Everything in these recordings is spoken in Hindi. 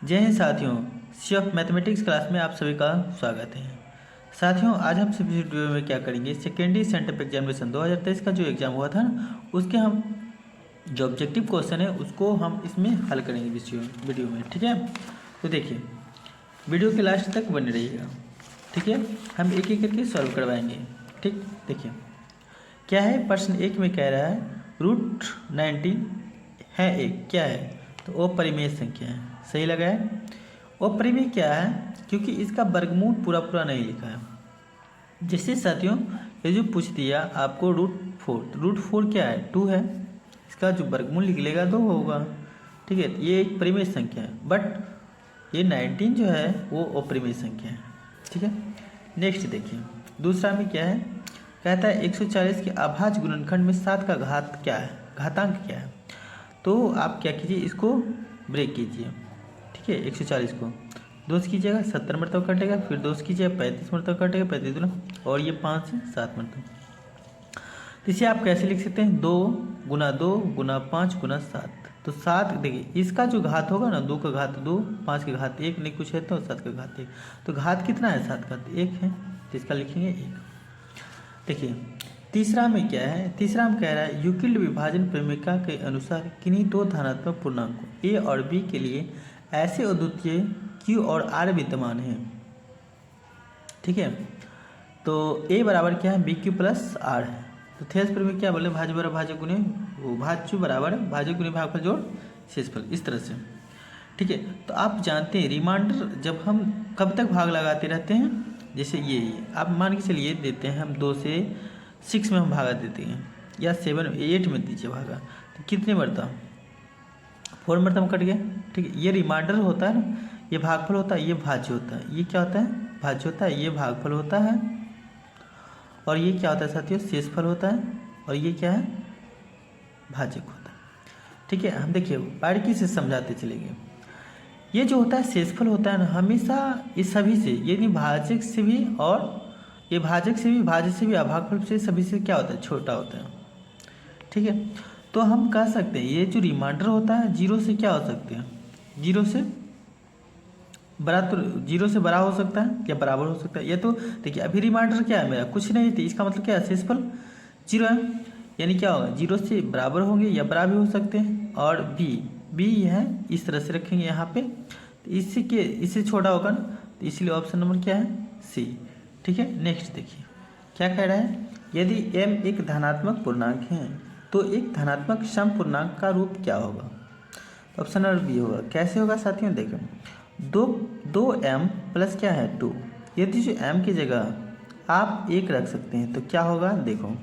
जय हिंद साथियों, सी ऑफ मैथमेटिक्स क्लास में आप सभी का स्वागत है। साथियों, आज हम सभी वीडियो में क्या करेंगे, सेकेंडरी सेंटअप एग्जामिनेशन 2023 का जो एग्ज़ाम हुआ था ना, उसके हम जो ऑब्जेक्टिव क्वेश्चन है उसको हम इसमें हल करेंगे वीडियो में। ठीक है, तो देखिए वीडियो के लास्ट तक बने रहिएगा। ठीक है, हम एक एक करके सॉल्व करवाएंगे। ठीक, देखिए क्या है, प्रश्न एक में कह रहा है √19 है एक, क्या है तो अपरिमेय संख्या है। सही लगा है। अपरिमेय क्या है, क्योंकि इसका वर्गमूल पूरा पूरा नहीं लिखा है। जैसे साथियों ये जो पूछ दिया आपको √4 क्या है, 2 है, इसका जो वर्गमूल निकलेगा 2 होगा। ठीक है, ये एक परिमेय संख्या है, बट ये 19 जो है वो अपरिमेय संख्या है। ठीक है, नेक्स्ट देखिए दूसरा में क्या है, कहता है 140 के अभाज्य गुणनखंड में 7 का घात क्या है, घातांक क्या है। तो आप क्या कीजिए, इसको ब्रेक कीजिए। ठीक है, 140 को 2 से कीजिएगा 70 मरतबा कटेगा, फिर 2 से कीजिएगा 35 मरतबा कटेगा, 35 दूना, और ये 5 से 7 मरतबा। तो इसे आप कैसे लिख सकते हैं, 2 गुना 2 गुना 5 गुना 7। तो 7 देखिए इसका जो घात होगा ना, 2 का घात 2, 5 का घात 1, नहीं कुछ है तो 7 का घात 1। तो घात कितना है, 7 का 1 है, तो इसका लिखेंगे 1। देखिए तीसरा में क्या है, तीसरा में कह रहा है यूक्लिड विभाजन प्रमेय के अनुसार किन्हीं दो धनात्मक पूर्णांकों ए और बी के लिए ऐसे अद्वितीय क्यू और आर विद्यमान हैं। ठीक है, तो ए बराबर क्या है, बी क्यू प्लस आर है। तो थेस प्रमेय क्या बोले, भाज्य बराबर भाज्य गुणे भाज्य बराबर भाज्य गुणे भागफल जोड़ शेषफल, इस तरह से। ठीक है, तो आप जानते हैं रिमाइंडर जब हम कब तक भाग लगाते रहते हैं, जैसे ये आप मान के चलिए देते हैं हम 2 से 6 में हम भागा देते हैं, या 7 8 में दीजिए भागा, तो कितने मरतबा, 4 मरतबा कट गया। ठीक है, ये रिमाइंडर होता है ना, ये भागफल होता है, ये भाज्य होता है, ये क्या होता है, भाज्य होता है, ये भागफल होता है, और ये क्या होता है साथियों, शेषफल होता है, और ये क्या है, भाजक होता है। ठीक है, हम देखिए बारीकी से समझाते चलेंगे। ये जो होता है शेषफल होता है ना, हमेशा ये सभी से, यानी भाजक से भी, और ये भाजक से भी, भाज्य से भी, अभागफल से, सभी से क्या होता है, छोटा होता है। ठीक है, तो हम कह सकते हैं ये जो रिमाइंडर होता है 0 से क्या हो सकते हैं, 0 से बड़ा, तो 0 से बड़ा हो सकता है या बराबर हो सकता है। ये तो देखिए अभी रिमाइंडर क्या है मेरा, कुछ नहीं थी, इसका मतलब क्या है, शेषफल 0 है, यानी क्या होगा, 0 से बराबर होंगे या बड़ा भी हो सकते हैं। और बी है, इस तरह से रखेंगे यहाँ पे, तो इससे छोटा होगा ना, तो इसलिए ऑप्शन नंबर क्या है, सी। ठीक है, नेक्स्ट देखिए क्या कह रहा है, यदि m एक धनात्मक पूर्णांक है तो एक धनात्मक सम पूर्णांक का रूप क्या होगा। तो ऑप्शन नंबर बी होगा। कैसे होगा साथियों, देखो 2m प्लस क्या है 2, यदि जो m की जगह आप 1 रख सकते हैं तो क्या होगा, देखो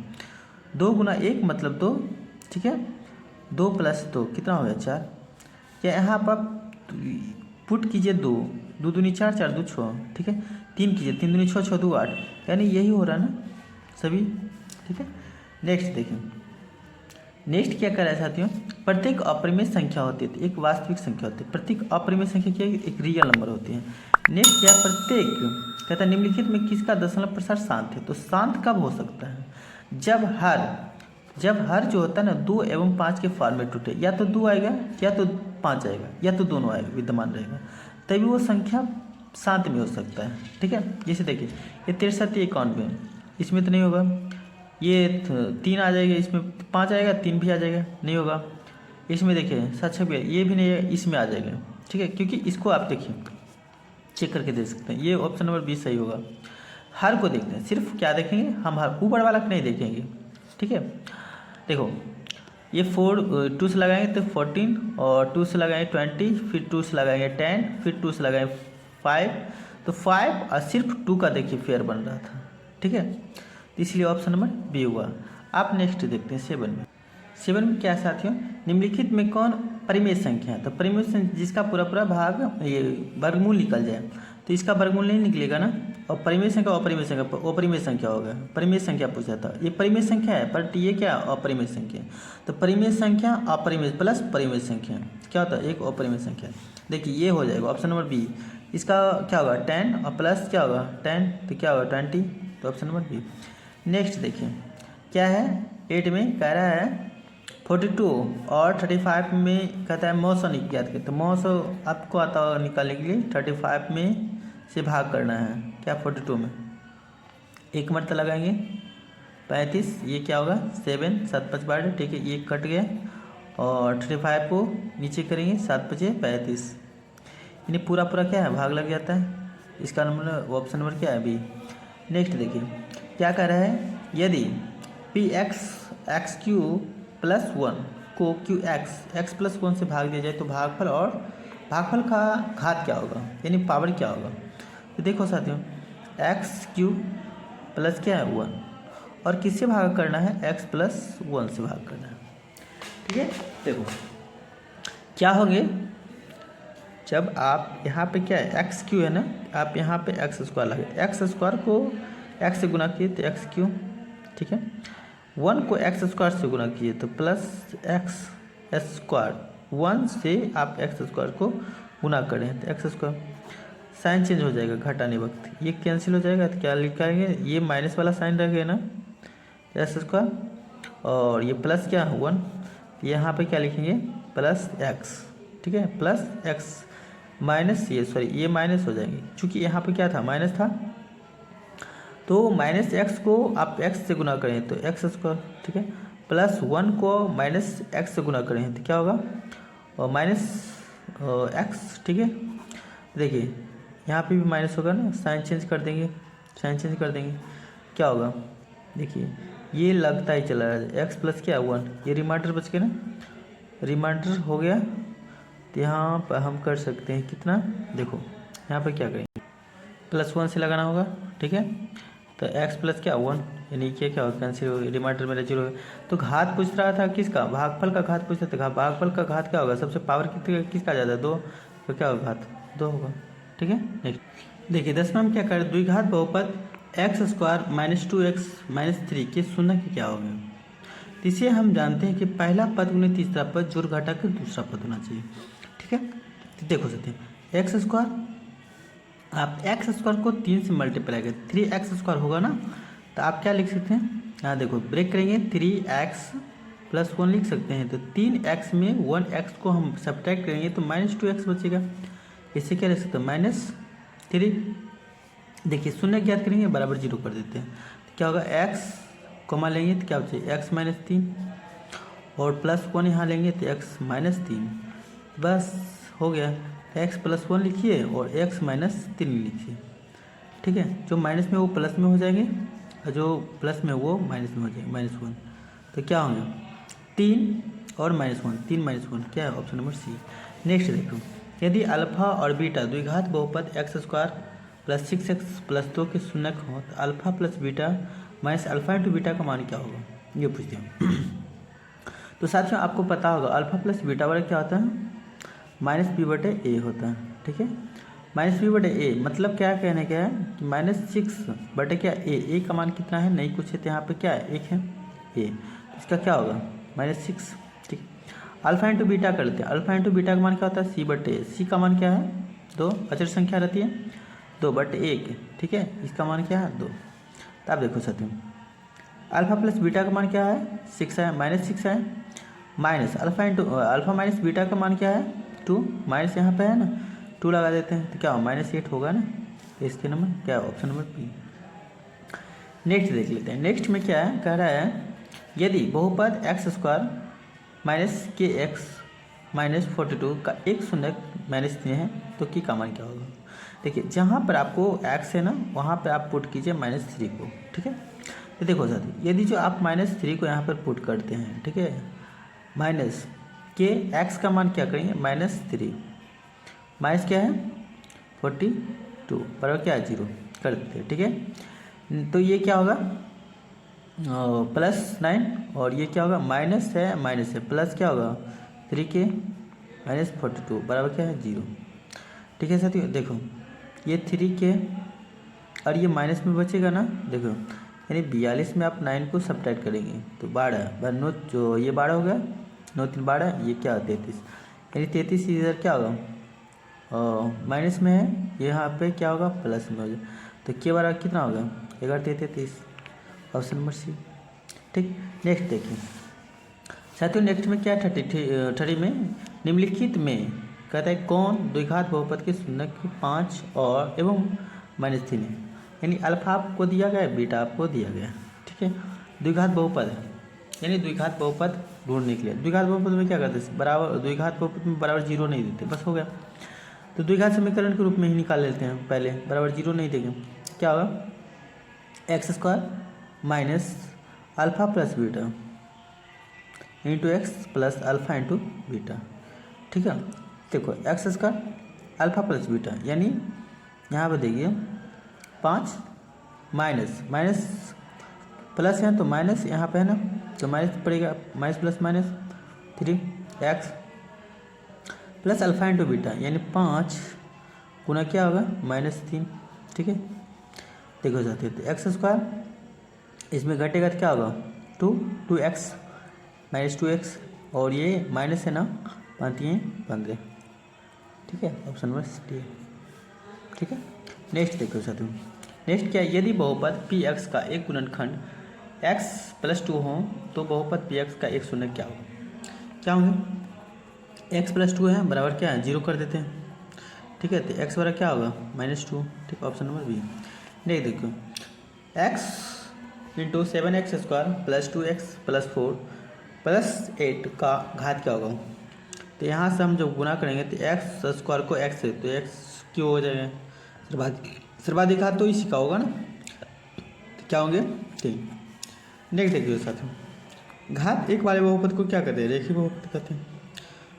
2 गुना 1 मतलब 2। ठीक है, 2 प्लस 2 कितना हो गया, 4। या यहाँ पर पुट कीजिए 2 दूनी 4, 4 2 6। ठीक है, 3 कीजिए, 3 दूनी 6, 6 2 8, यानी यही हो रहा है ना सभी। ठीक है, नेक्स्ट देखिए, नेक्स्ट क्या कर रहा है साथियों, प्रत्येक अपरिमेय संख्या होती है तो एक वास्तविक संख्या होती है, प्रत्येक अपरिमेय संख्या क्या एक रियल नंबर होती है। नेक्स्ट क्या, प्रत्येक कहता है निम्नलिखित में किसका दशमलव प्रसार शांत है। तो शांत कब हो सकता है, जब हर जो होता है ना 2 एवं 5 के फॉर्म में टूटे, या तो 2 आएगा या तो 5 आएगा या तो दोनों आएगा, विद्यमान रहेगा, तभी वो संख्या शांत में हो सकता है। ठीक है, जैसे देखिए ये 63 ये 91, इसमें तो नहीं होगा, ये 3 आ जाएगा, इसमें 5 आएगा, 3 भी आ जाएगा, नहीं होगा। इसमें देखिए 7 भी, ये भी नहीं है, इसमें आ जाएगा। ठीक है, क्योंकि इसको आप देखिए चेक करके देख सकते हैं, ये ऑप्शन नंबर 20 सही होगा। हर को देखते हैं, सिर्फ क्या देखेंगे हम, हर ऊपर वाला नहीं देखेंगे। ठीक है, देखो ये 2 से लगाएंगे तो 14, और 2 से लगाएंगे 20, फिर 2 से लगाएंगे 10, फिर 2 से लगाएंगे 5, तो 5 और सिर्फ 2 का देखिए फेयर बन रहा था। ठीक है, तो इसलिए ऑप्शन नंबर बी हुआ। आप नेक्स्ट देखते हैं 7 में क्या साथियों, निम्नलिखित में कौन परिमेय संख्या है। तो परिमेय संख्या जिसका पूरा पूरा भाग ये वर्गमूल निकल जाए, तो इसका वर्गमूल नहीं निकलेगा ना, और परिमेय संख्या अपरिमेय संख्या होगा। परिमेय संख्या पूछा था, ये परिमेय संख्या है, बट ये क्या अपरिमेय संख्या। तो परिमेय संख्या अपरिमेय प्लस परिमेय संख्या क्या होता है, एक अपरिमेय संख्या। देखिए ये हो जाएगा ऑप्शन नंबर बी। इसका क्या होगा 10 और प्लस क्या होगा 10, तो क्या होगा 20, तो ऑप्शन नंबर बी। नेक्स्ट देखिए क्या है, 8 में कह रहा है 42 और 35 में कहता है 900 याद करें, तो 900 आपको आता होगा निकालने के लिए 35 में से भाग करना है क्या 42 में, एक मरतबा लगाएंगे 35, ये क्या होगा 7 7 5 12, ठीक है ये कट गया और 35 को नीचे करेंगे 7 5 35, यानी पूरा पूरा क्या है भाग लग जाता है। इसका नंबर ऑप्शन नंबर क्या है बी। नेक्स्ट देखिए क्या कह रहा है, यदि पी एक्स क्यू प्लस 1 को क्यू एक्स प्लस 1 से भाग दिया जाए तो भागफल और भागफल का घात क्या होगा, यानी पावर क्या होगा। तो देखो साथियों एक्स क्यू प्लस क्या है 1 और किससे भाग करना है एक्स प्लस 1 से भाग करना है, ठीक है। देखो क्या होंगे जब आप यहाँ पे क्या है एक्स क्यू है ना, आप यहाँ पे एक्स स्क्वायर लगे, एक्स स्क्वायर को एक्स से गुना किए तो एक्स क्यू, ठीक है 1 को एक्स स्क्वायर से गुना कीजिए तो प्लस एक्स स्क्वायर, 1 से आप एक्स स्क्वायर को गुना करें तो एक्स स्क्वायर, साइन चेंज हो जाएगा घटाने वक्त, ये कैंसिल हो जाएगा तो क्या लिखाएंगे, ये माइनस वाला साइन रह गया ना एक्स स्क्वायर और ये प्लस क्या 1, यहाँ पे क्या लिखेंगे प्लस एक्स, ठीक है प्लस एक्स माइनस ये सॉरी ये माइनस हो जाएंगे क्योंकि यहाँ पे क्या था माइनस था, तो माइनस एक्स को आप एक्स से गुना करें तो एक्स स्क्वायर, ठीक है प्लस 1 को माइनस एक्स से गुना करें तो क्या होगा और माइनस एक्स, ठीक है। देखिए यहाँ पे भी माइनस होगा ना, साइन चेंज कर देंगे, साइन चेंज कर देंगे क्या होगा, देखिए ये लगता ही चला रहा है एक्स प्लस क्या 1, ये रिमाइंडर बच गया ना, रिमाइंडर हो गया तो यहाँ पर हम कर सकते हैं कितना, देखो यहाँ पर क्या करेंगे प्लस 1 से लगाना होगा, ठीक है तो एक्स प्लस क्या 1, यानी क्या होगा कैंसिल हो गया, रिमाइंडर मेरा 0 है। तो घात पूछ रहा था किसका, भागफल का घात पूछ रहा था, भागफल का घात क्या होगा, सबसे पावर किसका ज़्यादा है 2, तो क्या होगा घात 2 होगा, ठीक है। नेक्स्ट देखिए 10वां में क्या करें, द्विघात बहुपद x square minus 2x minus 3 के शून्य के क्या होगा। तो इसे हम जानते हैं कि पहला पद गुने तीसरा पद जोड़ घटा कर दूसरा पद होना चाहिए, ठीक है। तो देखो सकते हैं एक्स स्क्वायर, आप एक्स स्क्वायर को 3 से मल्टीप्लाई करें 3x स्क्वायर होगा ना, तो आप क्या लिख सकते हैं, यहाँ देखो ब्रेक करेंगे 3x प्लस 1 लिख सकते हैं, तो 3x में 1x को हम सब्ट्रैक्ट करेंगे तो माइनस 2x बचेगा, इससे क्या लिख सकते हैं माइनस 3। देखिए शून्य ज्ञात करेंगे बराबर 0 कर देते हैं तो क्या होगा x कॉमा लेंगे तो क्या बचेगा x माइनस 3 और प्लस 1 यहाँ लेंगे तो x माइनस 3, बस हो गया। x प्लस 1 लिखिए और x माइनस 3 लिखिए, ठीक है जो माइनस में वो प्लस में हो जाएंगे और जो प्लस में वो माइनस में हो जाएंगे माइनस 1, तो क्या होंगे 3 और माइनस 1, 3 माइनस 1 क्या है ऑप्शन नंबर सी। नेक्स्ट देखो यदि अल्फा और बीटा द्विघात बहुपद x square plus 6x plus 2 के शून्य हो तो alpha plus beta minus alpha into beta का मान क्या होगा, ये पूछते हैं। तो साथियों आपको पता होगा अल्फा प्लस बीटा वाला क्या होता है माइनस बी बटे ए होता है, ठीक है माइनस बी बटे ए मतलब क्या कहने क्या है कि माइनस 6 बटे क्या ए का मान कितना है नहीं कुछ है तो यहाँ पे क्या है 1 है ए, इसका क्या होगा माइनस 6, ठीक। अल्फा इंटू बीटा करते हैं, अल्फा इंटू बीटा का मान क्या होता है सी बटे ए, सी का मान क्या है 2, अचर संख्या रहती है 2 बटे 1, ठीक है इसका मान क्या है 2। तो आप देखो साथियों अल्फा प्लस बीटा का मान क्या है 6 है, माइनस 6 है, माइनस अल्फा माइनस बीटा का मान क्या है 2, माइनस यहाँ पे है ना 2 लगा देते हैं तो क्या हो माइनस 8 होगा ना, तो इसके नंबर क्या है ऑप्शन नंबर बी। नेक्स्ट देख लेते हैं, नेक्स्ट में क्या है कह रहा है यदि बहुपद एक्स स्क्वायर माइनस के एक्स माइनस 42 का एक शून्य माइनस 3 है तो की का मान क्या होगा। देखिए जहाँ पर आपको x है ना वहाँ पर आप पुट कीजिए -3 को, ठीक है। तो देखो साथी यदि जो आप -3 को यहाँ पर पुट करते हैं, ठीक है माइनस के एक्स का मान क्या करेंगे -3 माइनस क्या है 42 बराबर क्या है 0 कर देते हैं, ठीक है। तो ये क्या होगा +9 और ये क्या होगा माइनस है प्लस क्या होगा 3k माइनस 42 बराबर क्या है 0, ठीक है साथियों। देखो ये 3k और ये माइनस में बचेगा ना, देखो यानी 42 में आप 9 को सब्ट्रैक्ट करेंगे तो 12 जो ये 12 हो गया 9 3 12, ये क्या 33, यानी 33 इधर क्या होगा माइनस में है, यहाँ पे क्या होगा प्लस में हो जाए तो के बार कितना होगा 11 33 ऑप्शन नंबर सी, ठीक। नेक्स्ट देखिए साथियों नेक्स्ट में क्या है 30 में निम्नलिखित में कहता है कौन द्विघात बहुपद के शून्य की 5 और एवं -3 है, यानी अल्फा आपको दिया गया है, बीटा आपको दिया गया है। ठीक है, द्विघात बहुपद यानी द्विघात बहुपद ढूंढने के लिए द्विघात बहुपद में क्या करते हैं, बराबर द्विघात बहुपद में बराबर 0 नहीं देते, बस हो गया। तो द्विघात समीकरण के रूप में ही निकाल लेते हैं, पहले बराबर 0 नहीं देंगे, क्या होगा x² minus alpha plus beta into x plus alpha into beta. ठीक है, देखो x² अल्फा प्लस बीटा यानी यहाँ पर देखिए 5 माइनस प्लस है तो माइनस यहाँ पे है ना, तो माइनस पड़ेगा, minus plus minus 3x plus alpha into beta यानी 5 गुना क्या होगा -3। ठीक है, देखो जाते तो x² इसमें घटेगा तो क्या होगा 2x -2x और ये माइनस है ना, 5×3 = 15। ठीक है, ऑप्शन नंबर डी। ठीक है, नेक्स्ट देखो साथियों, नेक्स्ट क्या है, यदि बहुपद px का एक गुणनखंड x+2 हो तो बहुपद px का एक शून्य क्या होगा, क्या होंगे, x+2 है बराबर क्या है 0 कर देते हैं। ठीक है, तो x बराबर क्या होगा -2। ठीक, ऑप्शन नंबर बी। नहीं देखो x × 7x² + 2x + 4 + 8 का घात क्या होगा, तो यहाँ से हम जब गुना करेंगे तो x² को x से तो x क्यों हो जाएगा, सर्वाधिक घात तो इसी का होगा ना, तो क्या होंगे 3। नेक्स्ट देखिए साथियों, घात एक वाले बहुपद को क्या कहते हैं, रेखीय बहुपद कहते हैं,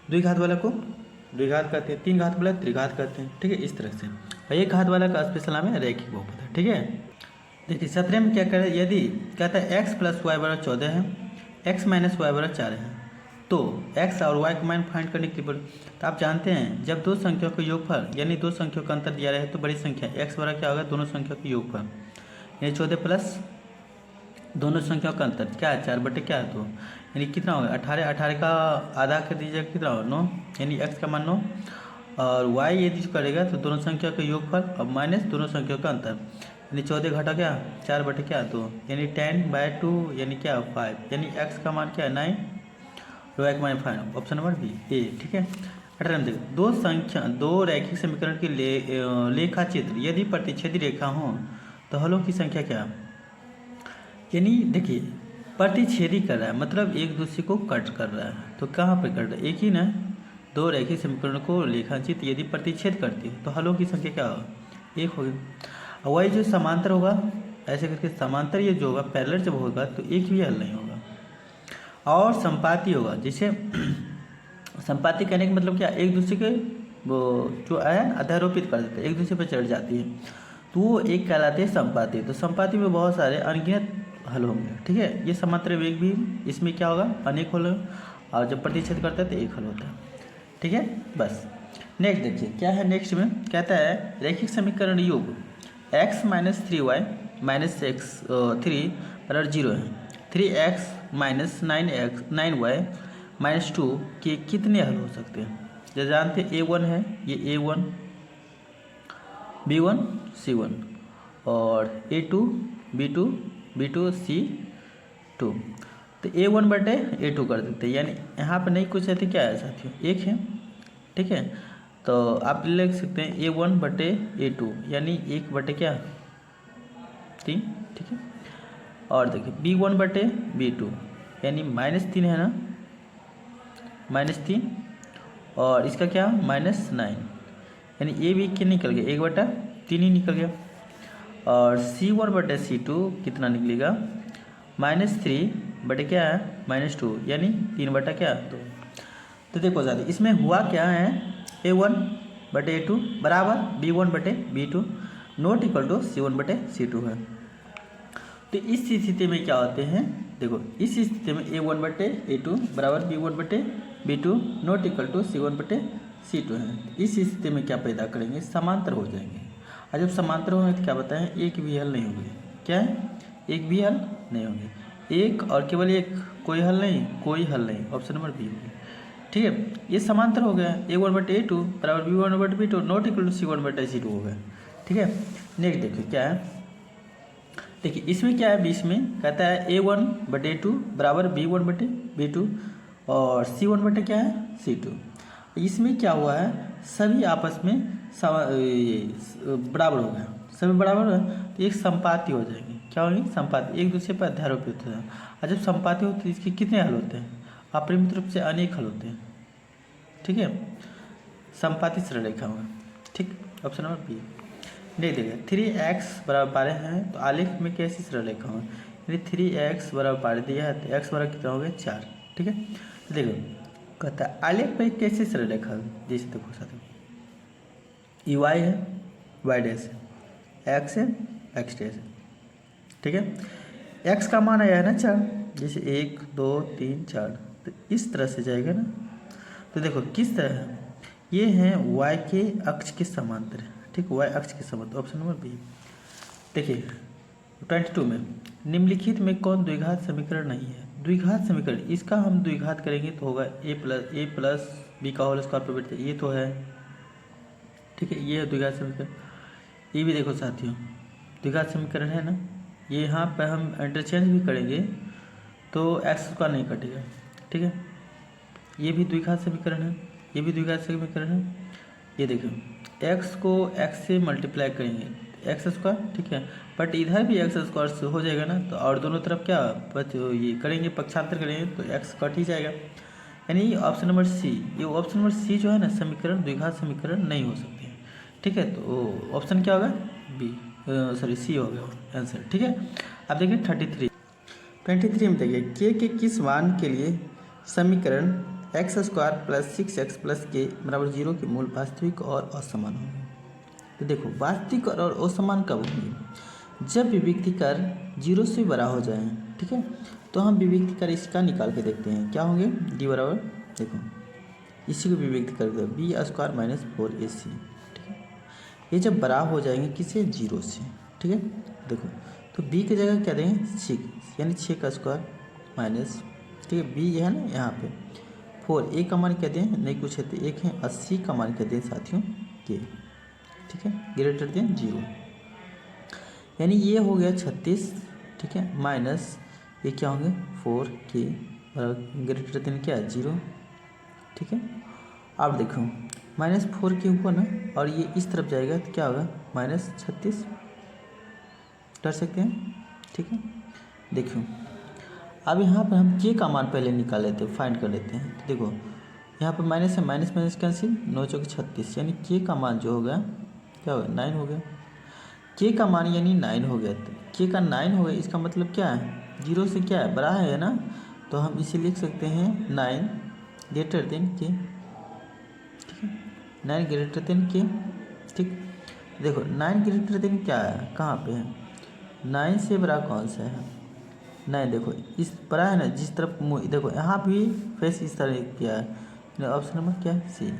द्विघात वाला को द्विघात कहते हैं, 3 घात वाला त्रिघात कहते हैं। ठीक है, इस तरह से, और एक घात वाला का स्पेशल नाम है रेखीय बहुपद है। ठीक है, देखिए 17 में क्या करें, यदि कहता है x + y = 14 है, x - y = 4 है, तो x और y का मान फाइंड करने के लिए तो आप जानते हैं जब दो संख्याओं का योगफल यानी दो संख्याओं का अंतर दिया रहे तो बड़ी संख्या x बराबर क्या होगा, दोनों संख्याओं का योगफल यानी 14 प्लस दोनों संख्याओं का अंतर क्या है 4 क्या है 2, यानी कितना होगा 18 का आधा कर दीजिएगा कितना होगा 9, यानी x का मान 9 और y यदि करेगा तो दोनों संख्या का योगफल और माइनस दोनों संख्याओं का अंतर यानी 14 घटा क्या 4 क्या 2, यानी 10/2 यानी क्या 5, यानी x का मान क्या है 9 और y का मान 5, ऑप्शन नंबर बी ए। ठीक है, 18 में देखो दो रैखिक समीकरण के लेखा चित्र यदि प्रतिच्छेदी रेखा हो तो हलों की संख्या क्या, यानी देखिए प्रतिच्छेदी कर रहा है मतलब एक दूसरे को कट कर रहा है, तो कहाँ पर कट रहा है, एक ही ना, दो रैखिक समीकरण को लेखाचित्र यदि प्रतिच्छेद करती है तो हलों की संख्या क्या होगा, एक होगी। और वही जो समांतर होगा ऐसे करके समांतर ये जो होगा पैरेलल जब होगा तो एक भी हल नहीं होगा। और संपाती होगा, जिसे संपाती कहने का मतलब क्या, एक दूसरे के वो जो आयन अध्यारोपित कर देते हैं, एक दूसरे पर चढ़ जाती है, तो वो एक कहलाते हैं संपाती। तो संपाती में बहुत सारे अनगिनत हल होंगे। ठीक है, ये समांतर वेग भी इसमें क्या होगा अनेक हल, और जब प्रतिच्छेद करता है तो एक हल होता है। ठीक है, बस नेक्स्ट देखिए क्या है, नेक्स्ट में कहता है रैखिक समीकरण योग x - 3y - x 3 = 0 है, 3x - 9y - 2 के कितने हल हो सकते हैं, जो जानते हैं a1 है, ये a1 b1 c1 और a2 b2 b2 c2, तो a1/a2 कर देते हैं, यानी यहाँ पर नहीं कुछ है तो क्या है साथियों एक है। ठीक है, तो आप लिख सकते हैं a1/a2 यानी 1/क्या 3। ठीक है, और देखिए b1/b2 यानी -3 है ना, -3 और इसका क्या -9, यानी ये भी क्या निकल गया 1/3 ही निकल गया। और c1/c2 कितना निकलेगा -3 क्या है -2 यानी 3/क्या 2। तो देखो ज़्यादा इसमें हुआ क्या है a1/a2 बराबर b1/b2 not equal to c1/c2 है। तो इस स्थिति में क्या होते हैं, देखो इस स्थिति में a1/a2 बराबर b1/b2 not equal to c1/c2 है। इस स्थिति में क्या पैदा करेंगे, समांतर हो जाएंगे, और जब समांतर होंगे तो क्या बताएं एक भी हल नहीं होंगे, क्या है एक भी हल नहीं होंगे, एक और केवल एक, कोई हल नहीं, कोई हल नहीं, ऑप्शन नंबर बी होगी। ठीक है, ये समांतर हो गया a1/a2 बराबर b1/b2 not equal to c1/c2 हो गया। ठीक है, नेक्स्ट देखिए क्या है, देखिए इसमें क्या है बीच में कहता है a1/a2 बराबर b1/b2 और C1 बटे क्या है C2। इसमें क्या हुआ है, सभी आपस में बराबर हो गया, सभी बराबर हो गया तो एक संपाती हो जाएगी। क्या होगी, संपाती, एक दूसरे पर अध्यारोपित होता है। और जब संपाती होती है इसके कितने हल होते हैं, अपरिमित रूप से अनेक हल होते हैं। ठीक है, संपाती सरल रेखा होगा। ठीक, ऑप्शन नंबर बी। नहीं देखिए 3x बराबर 12 है तो आलेख में कैसी सरल रेखा होगी, यदि 3x बराबर 12 दिया है तो x बराबर कितना हो गया 4। ठीक है, तो देखो कहता है आलेख में कैसी सरल रेखा होगी, जैसे देखो साथियों ये y है, y डैश है, x है, x डैश है। ठीक है, x का मान आया है ना 4, जैसे 1 2 3 4, तो इस तरह से जाएगा ना। तो देखो किस तरह है, ये है y के अक्ष के समांतर है। ठीक, y अक्ष के समांतर, ऑप्शन नंबर बी। देखिए 22 में निम्नलिखित में कौन द्विघात समीकरण नहीं है। द्विघात समीकरण, इसका हम द्विघात करेंगे तो होगा a प्लस बी का होल स्क्वायर पर बैठते, ये तो है। ठीक है, ये है द्विघात समीकरण। ये भी देखो साथियों द्विघात समीकरण है ना, ये यहाँ पर हम इंटरचेंज भी करेंगे तो एक्स स्क्वायर नहीं कटेगा। ठीक है, ये भी द्विघात समीकरण है, ये भी द्विघात समीकरण है। ये देखो एक्स को एक्स से मल्टीप्लाई करेंगे एक्स स्क्वायर। ठीक है, बट इधर भी एक्स स्क्वायर से हो जाएगा ना, तो और दोनों तरफ क्या ये करेंगे, पक्षांतर करेंगे तो एक्स कट ही जाएगा। यानी ऑप्शन नंबर सी, ये ऑप्शन नंबर सी जो है ना समीकरण द्विघात समीकरण नहीं हो सकते हैं। ठीक है, तो ऑप्शन क्या होगा बी, सॉरी सी हो गया आंसर। ठीक है, अब देखिए 23 में देखिए के किस मान के लिए समीकरण x square plus 6x plus के बराबर 0 के मूल वास्तविक और असमान होंगे। तो देखो वास्तविक और असमान कब होंगे, जब विविक्तिकर 0 से बड़ा हो जाए। ठीक है, तो हम विविक्तिकर इसका निकाल के देखते हैं क्या होंगे, डी बराबर देखो इसी को विविक्त कर दो बी स्क्वायर माइनस 4ac। ठीक है, ये जब बड़ा हो जाएंगे किससे 0 से। ठीक है, देखो तो b की जगह क्या देंगे 6, यानी 6 का स्क्वायर माइनस, ठीक है b है ना यहाँ पे 4, a का मान क्या दें नहीं कुछ है तो 1 है, 80 का मान क्या दें साथियों के। ठीक है, ग्रेटर देन 0, यानी ये हो गया 36। ठीक है, माइनस ये क्या होंगे 4k ग्रेटर देन क्या 0। ठीक है, अब देखो माइनस 4k हुआ ना, और ये इस तरफ जाएगा तो क्या होगा माइनस 36 कर सकते हैं। ठीक है, देखो अब यहाँ पर हम k का मान पहले निकाल लेते हैं, फाइंड कर लेते हैं। तो देखो यहाँ पर माइनस है, माइनस माइनस कैंसिल, 9 चौक 36, यानी k का मान जो होगा क्या होगा 9 हो गया। k का मान यानी 9 हो गया, तो k का 9 हो गया, इसका मतलब क्या है 0 से क्या है बड़ा है ना, तो हम इसे लिख सकते हैं 9 ग्रेटर देन k। ठीक है, 9 ग्रेटर देन k। ठीक, देखो 9 ग्रेटर देन क्या है, कहाँ पे है 9 से बड़ा कौन सा है 9, देखो इस बड़ा है ना जिस तरफ मुँह, देखो यहाँ भी फेस इस तरह किया है, ऑप्शन नंबर क्या है सी।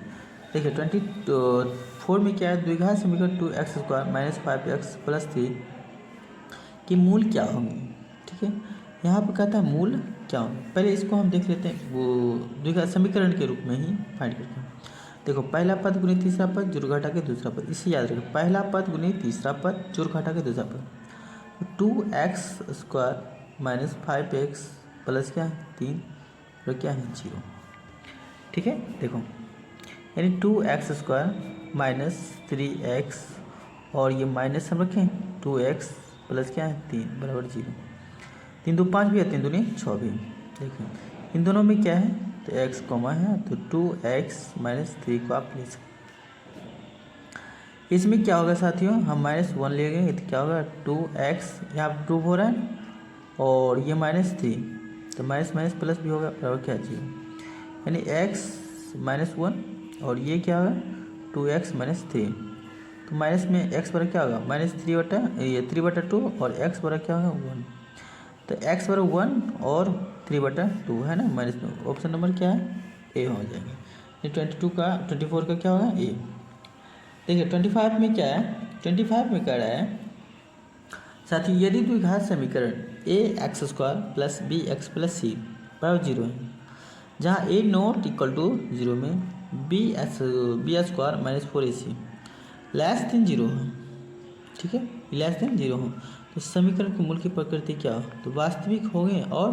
देखिए 24 में क्या है द्विघात समीकरण 2x square minus 5x plus 3 की मूल क्या होंगे। ठीक है, यहाँ पर कहता है मूल क्या होंगे, पहले इसको हम देख लेते हैं वो द्विघात समीकरण के रूप में ही फाइंड करके। देखो पहला पद गुणित तीसरा पद जोड़ घटा के दूसरा पद, इसे याद रखें पहला पद गुणित तीसरा पद जोड़ घटा के दूसरा पद, 2x square minus 5x plus क्या है 3 और क्या है 0। ठीक है, देखो यानी 2x स्क्वायर माइनस 3x और ये माइनस हम रखें 2x प्लस क्या है 3 बराबर 0। 3 2 5 भी है, 3 दूनी 6 भी। देखिए इन दोनों में क्या है तो x कॉमा है, तो 2x माइनस 3 को आप ले सकते। इसमें क्या होगा साथियों हम -1 ले गए तो क्या होगा 2x यहाँ पर प्रूव हो रहा है और ये -3 तो माइनस माइनस प्लस भी होगा बराबर क्या 0, यानी x -1 और ये क्या होगा 2x माइनस 3, तो माइनस में x बराबर क्या होगा -3 बटा ये 3 बटा 2 और x बराबर क्या होगा 1, तो x बराबर 1 और 3 बटा 2 है ना माइनस में, ऑप्शन नंबर क्या है ए हो जाएगा। ये 24 का क्या होगा ए। देखिए 25 में क्या है 25 में कह रहा है साथ ही यदि द्विघात समीकरण a x square plus b x plus c बराबर 0 है, जहाँ ए नॉट इक्वल टू 0 में B square minus 4ac less than 0 हो। ठीक है, लेस देन 0 हो तो समीकरण के मूल की प्रकृति क्या हो, तो वास्तविक होंगे और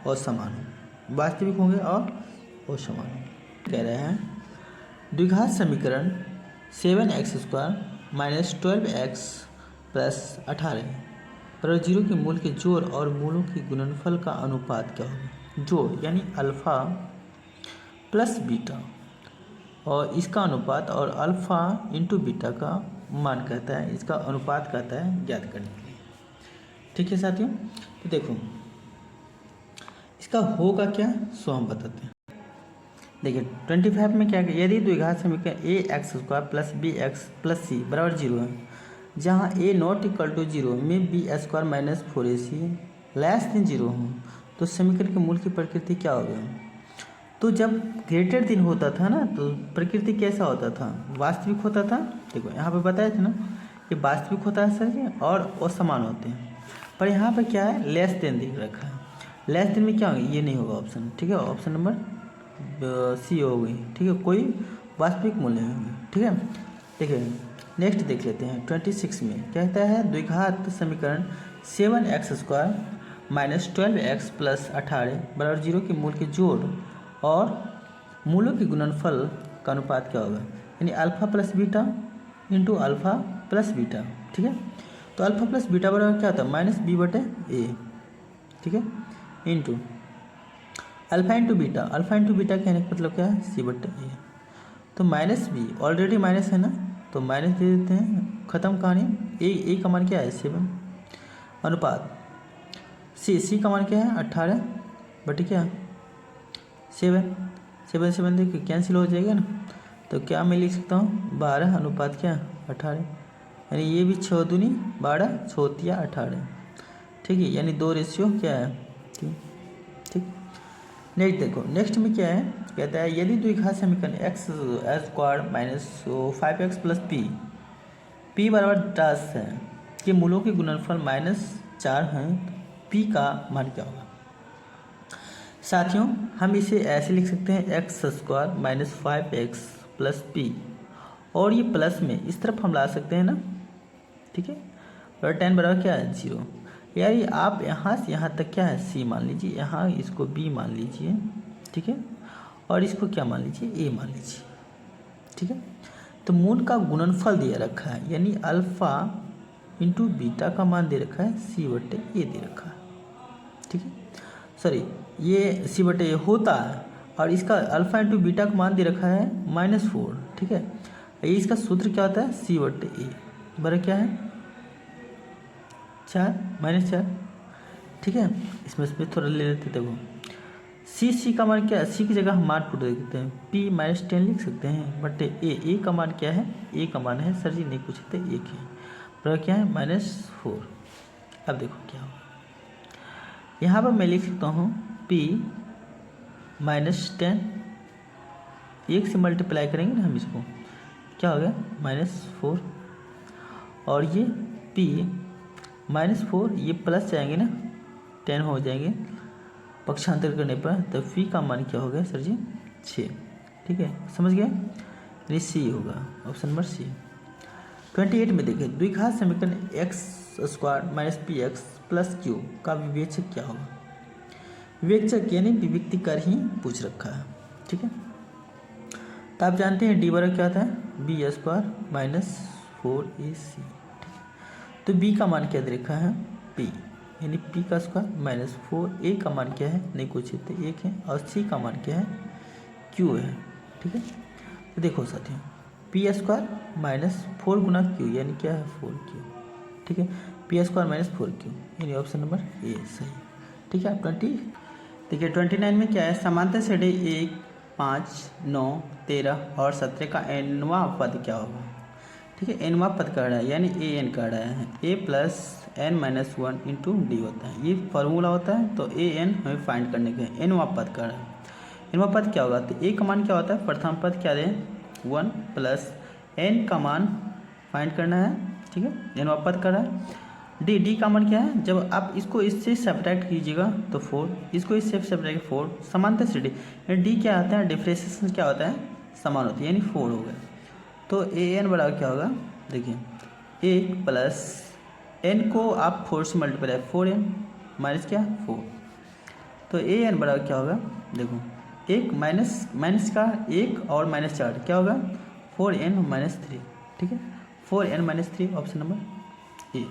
असमान हो, वास्तविक होंगे और और समान होंगे। कह रहे हैं द्विघात समीकरण 7x² माइनस 12x प्लस 18 पर 0 के मूल के जोड़ और मूलों के गुणनफल का अनुपात क्या होगा। जोड़ यानी अल्फ़ा प्लस बीटा और इसका अनुपात, और अल्फ़ा इंटू बीटा का मान कहता है, इसका अनुपात कहता है ज्ञात करने के लिए। ठीक है साथियों, तो देखो इसका होगा क्या, सो हम बताते हैं। देखिए 25 में क्या, यदि द्विघात समीकरण ax² plus bx plus c बराबर 0 है, जहाँ a नॉट इक्वल टू 0 में b² minus 4ac less than 0 हो, तो समीकरण के मूल की प्रकृति क्या होगा। तो जब ग्रेटर दिन होता था ना, तो प्रकृति कैसा होता था, वास्तविक होता था। देखो यहाँ पे बताया था ना कि वास्तविक होता है सर जी, और असमान होते हैं। पर यहाँ पे क्या है, लेस देन दिख रखा है। लेस देन में क्या होगा, ये नहीं होगा ऑप्शन। ठीक है, ऑप्शन नंबर सी हो गई। ठीक है, कोई वास्तविक मूल्य होंगे। ठीक है, देखिए नेक्स्ट देख लेते हैं 26 में कहता है द्विघात समीकरण 7x² माइनस 12x प्लस 18 बराबर 0 के मूल के जोड़ और मूलों के गुणनफल का अनुपात क्या होगा, यानी alpha plus beta into alpha plus beta. ठीक है, तो अल्फ़ा प्लस बीटा बराबर क्या होता है, माइनस बी बटे ए। ठीक है, into alpha into beta, alpha into beta कहने का मतलब क्या है, सी बटे ए। तो माइनस बी ऑलरेडी माइनस है ना, तो माइनस दे देते हैं, ख़त्म कहानी। ए का मान क्या है 7, अनुपात सी का मान क्या है 18 बटे क्या 7 देखिए कैंसिल हो जाएगा ना, तो क्या मैं लिख सकता हूँ 12 अनुपात क्या 18, यानी ये भी 6 दूनी 12 6 18। ठीक है, यानी 2 रेशियो क्या है 3। ठीक, नेक्स्ट देखो, नेक्स्ट में क्या है, कहता है यदि द्विघात समीकरण x² minus 5x plus p बराबर 10 है के मूलों के गुणनफल -4 हैं, तो p का मान क्या होगा। साथियों हम इसे ऐसे लिख सकते हैं x² minus 5x plus p, और ये प्लस में इस तरफ हम ला सकते हैं ना। ठीक है, और 10 बराबर क्या है 0, यानी आप यहाँ से यहाँ तक क्या है c मान लीजिए, यहाँ इसको b मान लीजिए। ठीक है, और इसको क्या मान लीजिए a मान लीजिए। ठीक है, तो मूल का गुणनफल दिया रखा है, यानी अल्फ़ा इंटू बीटा का मान दे रखा है c बटे ए दे रखा है। ठीक है, सॉरी ये c बटे ए होता है, और इसका अल्फ़ा इंटू बीटा का मान दे रखा है -4। ठीक है, ये इसका सूत्र क्या होता है c बटे ए बराबर क्या है 4 -4। ठीक है, इसमें थोड़ा ले लेते, देखो c का मान क्या है, c की जगह हम मान पुट देते हैं, p -10 लिख सकते हैं बटे ए का मान क्या है, a का मान है सर जी नहीं पूछे थे 1 है, बराबर क्या है -4। अब देखो क्या होगा, यहाँ पर मैं लिख सकता हूँ p -10, 1 से मल्टीप्लाई करेंगे ना हम इसको, क्या हो गया -4, और ये p -4 ये प्लस जाएंगे ना 10 हो जाएंगे पक्षांतर करने पर, तो फी का मान क्या हो गया सर जी 6। ठीक है, समझ गए, यानी सी होगा ऑप्शन नंबर सी। 28 में देखिए द्विघात समीकरण x² minus px plus q का विवेचक क्या होगा। विवेचक यानी विविक्ति कर ही पूछ रखा है। ठीक है, तो आप जानते हैं डी बराबर क्या होता है b² माइनस 4ac। तो b का मान क्या दे रखा है p, यानी p का स्क्वायर -4, a का मान क्या है नहीं कुछ है तो 1 है, और c का मान क्या है q है। ठीक है, तो देखो साथियों p² -4 गुना q यानी क्या है 4q। ठीक है, p² -4q यानी ऑप्शन नंबर ए सही। ठीक है, 20 देखिए 29 में क्या है, समांतर श्रेणी 1 5 9 13 और 17 का nवां पद क्या होगा। ठीक है, nवां पद कह रहा है, यानी an कह रहा है, a plus n - 1 into D होता है, ये फार्मूला होता है। तो an हमें फाइंड करने के nवां पद कह रहा है, nवां पद क्या होगा, तो a का मान क्या होता है, प्रथम पद क्या दें 1 प्लस n का मान फाइंड करना है। ठीक है, nवां पद कर रहा है। डी का मान क्या है, जब आप इसको इससे सब्ट्रैक्ट कीजिएगा तो 4, इसको इससे सब्ट्रैक्ट 4, समांतर श्रेणी डी क्या आता है, डिफरेंशिएशन क्या होता है समान होती है, यानी 4 हो गया। तो an बराबर क्या होगा, देखिए 1 प्लस n को आप 4 से मल्टीप्लाई 4n माइनस क्या 4, तो an बराबर क्या होगा, देखो एक माइनस का एक और -4 क्या होगा 4n-3, ठीक है। 4n-3 option number A.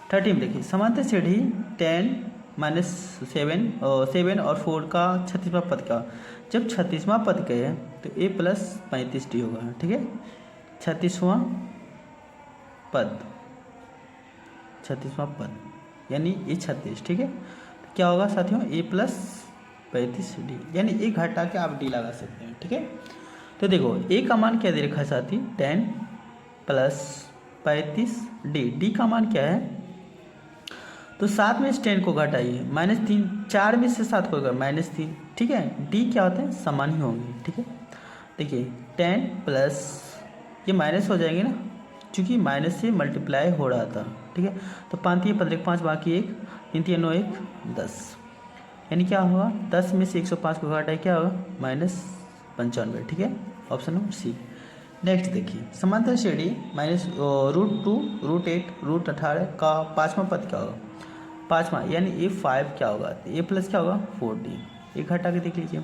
13 देखिए, समांतर श्रेणी 10-7 और 4 का 36वां पद का जब 36वां पद कहे तो a + 35d होगा, ठीक है। 36वां पद यानी ये 36, ठीक है। तो क्या होगा साथियों a + 35d, यानी एक घटा के आप d लगा सकते हैं, ठीक है। तो देखो a का मान क्या दे रखा है साथी 10 + 35d, d का मान क्या है तो 7 में इस 10 को घटाइए -3, 4 में से 7 को -3, ठीक है। d क्या होता है समान ही होंगे, ठीक है। देखिए 10 प्लस ये माइनस हो जाएंगे ना, क्योंकि माइनस से मल्टीप्लाई हो रहा था, ठीक है। तो 5 3 15 5 बाकी 1 3 3 9 1 10, यानी क्या होगा 10 में से 105 को घटाए क्या होगा -95, ठीक है। Option number C. नेक्स्ट देखिए, समांतर श्रेणी -√2 √8 √18 का 5वां पद क्या होगा 5वां, यानी a5 क्या होगा a + क्या होगा 4d, एक घटा के देख लीजिए।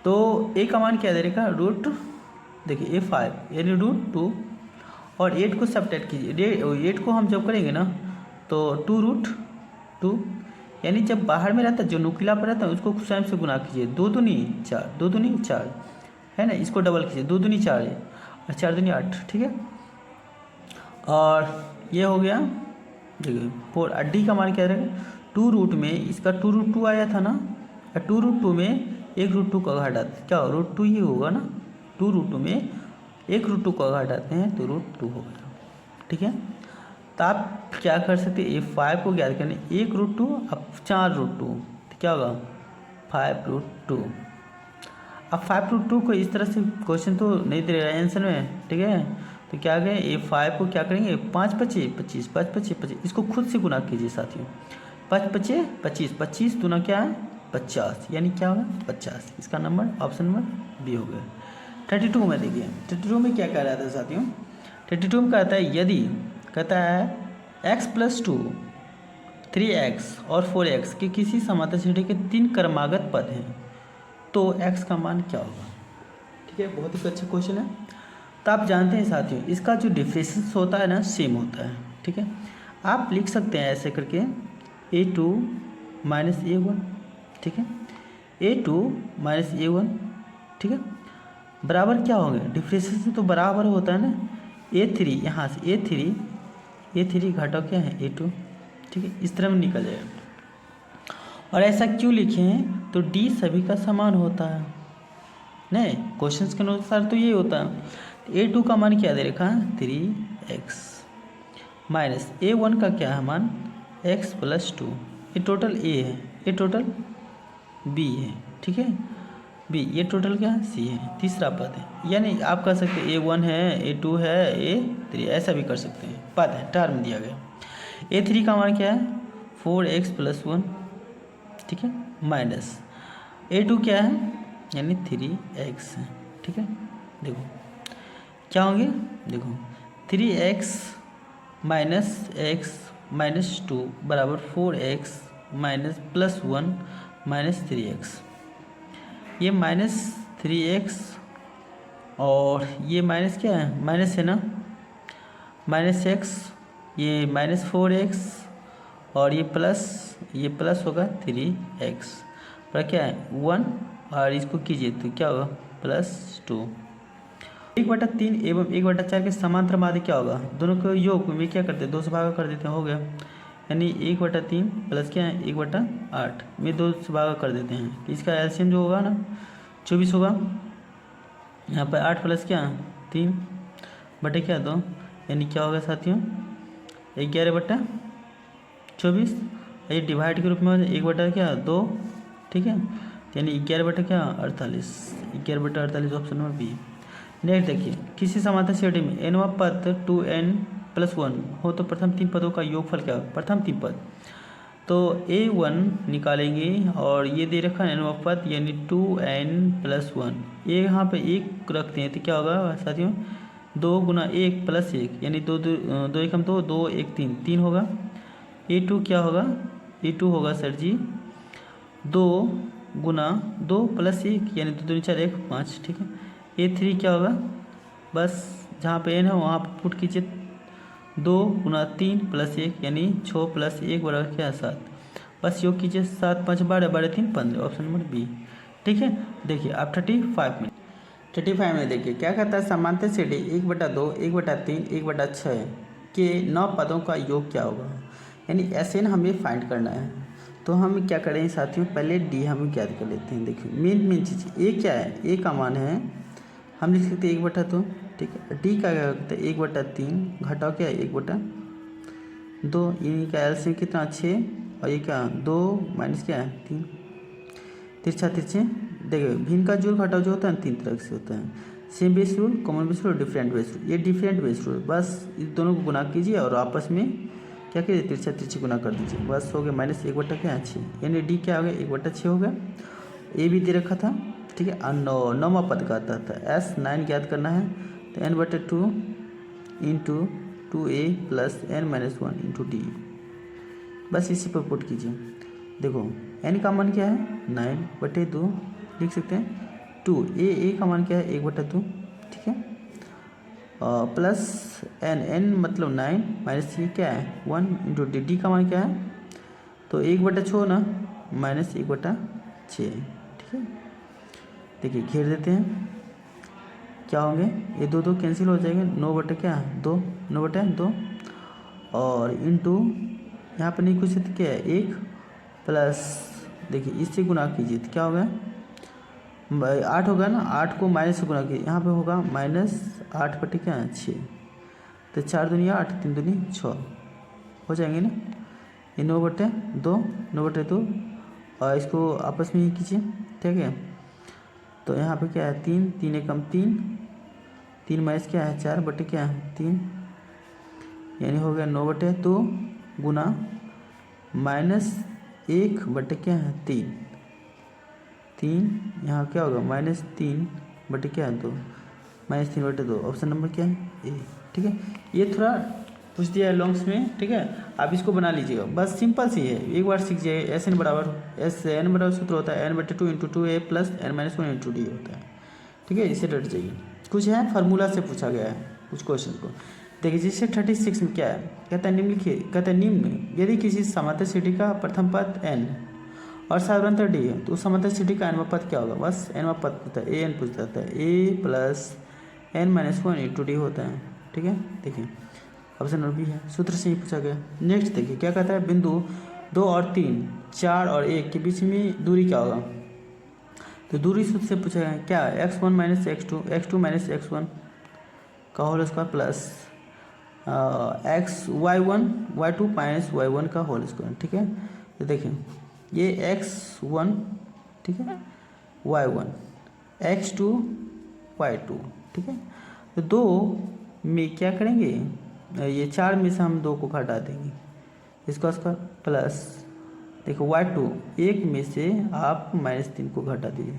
तो a का मान क्या दे रहेगा देखिए a5 यानी √2 और 8 को सब्ट्रैक्ट कीजिए, 8 को हम जब करेंगे ना तो 2√2, यानी जब बाहर में रहता है जो नुकीला पर रहता है उसको स्वयं से गुना कीजिए, 2 दूनी 4 2 दूनी 4 है ना, इसको डबल कीजिए 2 दूनी 4 है और 4 दूनी 8, ठीक है। और ये हो गया देखिए 4, डी का मान क्या रहेगा 2 में इसका 2√2 आया था ना, 2√2 में 1√2 का घटाते क्या √2 ही होगा ना, 2√2 में 1√2 का घटाते हैं तो √2 होगा, ठीक है। तो आप क्या कर सकते हैं a5 को ज्ञात करने 1√2 अब 4√2 तो क्या होगा 5√2। अब 5√2 को इस तरह से क्वेश्चन तो नहीं दे रहा है आंसर में, ठीक है। तो क्या करें a5 को क्या करेंगे 5 5 25 5 5 25, इसको खुद से गुना कीजिए साथियों, 5 5 25 25 दूना क्या है 50, यानी क्या होगा 50, इसका नंबर ऑप्शन नंबर बी हो गया। 32 में देखिए 32 में क्या कह रहा था साथियों 32 में कहता है यदि कहता है x + 2 3x और 4x के किसी समांतर श्रेणी के 3 क्रमागत पद हैं तो x का मान क्या होगा, ठीक है। बहुत ही अच्छा क्वेश्चन है। तो आप जानते हैं साथियों इसका जो डिफरेंस होता है ना सेम होता है, ठीक है। आप लिख सकते हैं ऐसे करके a2 - a1, ठीक है, a2 - a1, ठीक है, बराबर क्या होंगे डिफरेंशिएशन तो बराबर होता है ना a3, यहाँ से a3 घटाओ क्या है a2, ठीक है, इस तरह में निकल जाएगा। और ऐसा क्यों लिखे हैं तो d सभी का समान होता है, नहीं क्वेश्चंस के अनुसार तो ये होता है। a2 का मान क्या दे रखा है 3x माइनस a1 का क्या है मान x + 2, ये टोटल a है, ये टोटल b है, ठीक है, b, ये टोटल क्या है c है, तीसरा पद है। यानी आप कह सकते हैं a1 है a2 है a3, ऐसा भी कर सकते हैं, पद है टर्म दिया गया। a3 का मान क्या है 4x + 1, ठीक है, माइनस a2 क्या है यानी 3x है, ठीक है। देखो क्या होंगे देखो 3x - x - 2 बराबर 4x - +1 - 3x, ये -3x और ये माइनस क्या है माइनस है ना -x, ये -4x और ये प्लस होगा 3x पर क्या है 1 और इसको कीजिए तो क्या होगा +2। 1/3 एवं 1/4 के समांतर माध्य क्या होगा, दोनों को योग में क्या करते हैं 2 से भागा कर देते हैं, हो गया, यानी 1/3 प्लस क्या है 1/8 में 2 से भागा कर देते हैं, इसका एलसीएम जो होगा ना 24 होगा, यहाँ पर 8 प्लस क्या 3 बटे क्या 2, यानी क्या होगा साथियों 11/24, ये डिवाइड के रूप में 1/2, ठीक है, यानी 11/48, 11/48 ऑप्शन नंबर बी। नेक्स्ट देखिए किसी समांतर श्रेणी में nवां पद 2n+1 हो तो प्रथम 3 पदों का योगफल क्या है, प्रथम 3 पद तो a1 निकालेंगे और ये दे रखा है nवां पद यानी 2n+1, ये यहाँ पे 1 रखते हैं तो क्या होगा साथियों 2 × 1 + 1 यानी 2 2 1 2 2 1 3 होगा। a2 क्या होगा a2 होगा सर जी 2 गुना 2 + 1 यानी 2 दूनी 4 1 5, ठीक है। A3 क्या होगा, बस जहाँ पे n है वहाँ पर पुट कीजिए 2 × 3 + 1 यानी 6 + 1 बराबर क्या है 7, बस योग कीजिए 7 5 12 12 3 15, ऑप्शन नंबर बी, ठीक है। देखिए आप 35 में देखिए क्या कहता है, समांतर श्रेणी 1/2 1/3 1/6 के 9 पदों का योग क्या होगा, यानी SN हमें फाइंड करना है। तो हम क्या करें साथियों, पहले D हम ज्ञात कर लेते हैं। देखिए मेन चीज़ A क्या है, A का मान है हम लिख सकते हैं 1/2, ठीक है। D का क्या करते हैं 1/3, घटाओ क्या है 1/2, इनका एलसीएम कितना 6, और ये क्या 2 माइनस क्या है 3, तिरछा तिरछे देखिए भिन्न का जोड़ घटाव जो होता है 3 तरह से होता है, same base rule, common base rule, different base rule. ये डिफरेंट बेस रूल, बस इस दोनों को गुना कीजिए और आपस में क्या कीजिए तिरछा तिरछी गुना कर दीजिए, बस हो गया -1/6 क्या 6, यानी D क्या हो गया 1/6 हो गया। ए भी दे रखा था, ठीक है। और 9वां पद का आता था S9 ज्ञात करना है, तो n/2 × 2a + n-1 × D, बस इसी पर पुट कीजिए। देखो n का मान क्या है 9/2 लिख सकते हैं, 2 a का मान क्या है 1/2, ठीक है, प्लस n मतलब 9 माइनस ये क्या है 1 × D का मान क्या है, तो 1/6 ना -1/6, ठीक है। देखिए घेर देते हैं, क्या होंगे ये 2 कैंसिल हो जाएंगे, 9/2 और इंटू यहाँ पर नहीं कुछ तो क्या है 1 प्लस, देखिए इससे गुना कीजिए तो क्या होगा 8 होगा ना, 8 को माइनस से गुना कीजिए, यहाँ पे होगा -8/6, तो 4 दूनी 8 3 दूनी 6 हो जाएंगे ना, ये 9/2 और इसको आपस में ही कीजिए, ठीक है। तो यहाँ पे क्या है 3 3 एकम 3 3 माइनस क्या है 4 क्या है 3, यानी हो गया 9/2 गुना -1 क्या है 3 यहाँ क्या होगा -3 क्या है 2 -3/2, ऑप्शन नंबर क्या है ए, ठीक है। ये थोड़ा पूछ दिया है लॉन्ग्स में, ठीक है। आप इसको बना लीजिएगा, बस सिंपल सी है, एक बार सीख जाइए। SN बराबर सूत्र होता है n/2 × 2a + n-1 × D होता है, ठीक है। इसे रट जाइए, कुछ है फार्मूला से पूछा गया है कुछ क्वेश्चन को। देखिए जैसे 36 में क्या है, कहता है निम्न लिखिए, कहता है निम्न यदि किसी समांतर श्रेणी का प्रथम पद n और साधारणतः D है तो उस समांतर श्रेणी का nवां पद क्या होगा, बस nवां पद पूछता है, an पूछता है, a + n-1 × D होता है, ठीक है। देखिए ऑप्शन नंबर बी है, सूत्र से ही पूछा गया। नेक्स्ट देखिए क्या कहता है, बिंदु 2 और 3 4 और 1 के बीच में दूरी क्या होगा, तो दूरी सूत्र से पूछा गया क्या, x1 - x2 x2 - x1 का whole square plus y1 y2 - y1 का होल स्क्वायर, ठीक है। तो देखिए ये x1, ठीक है, y1 x2 y2, ठीक है। तो 2 में क्या करेंगे, ये 4 में से हम 2 को घटा देंगे, इसका स्क्वायर प्लस देखो y2 1 में से आप -3 को घटा दीजिए,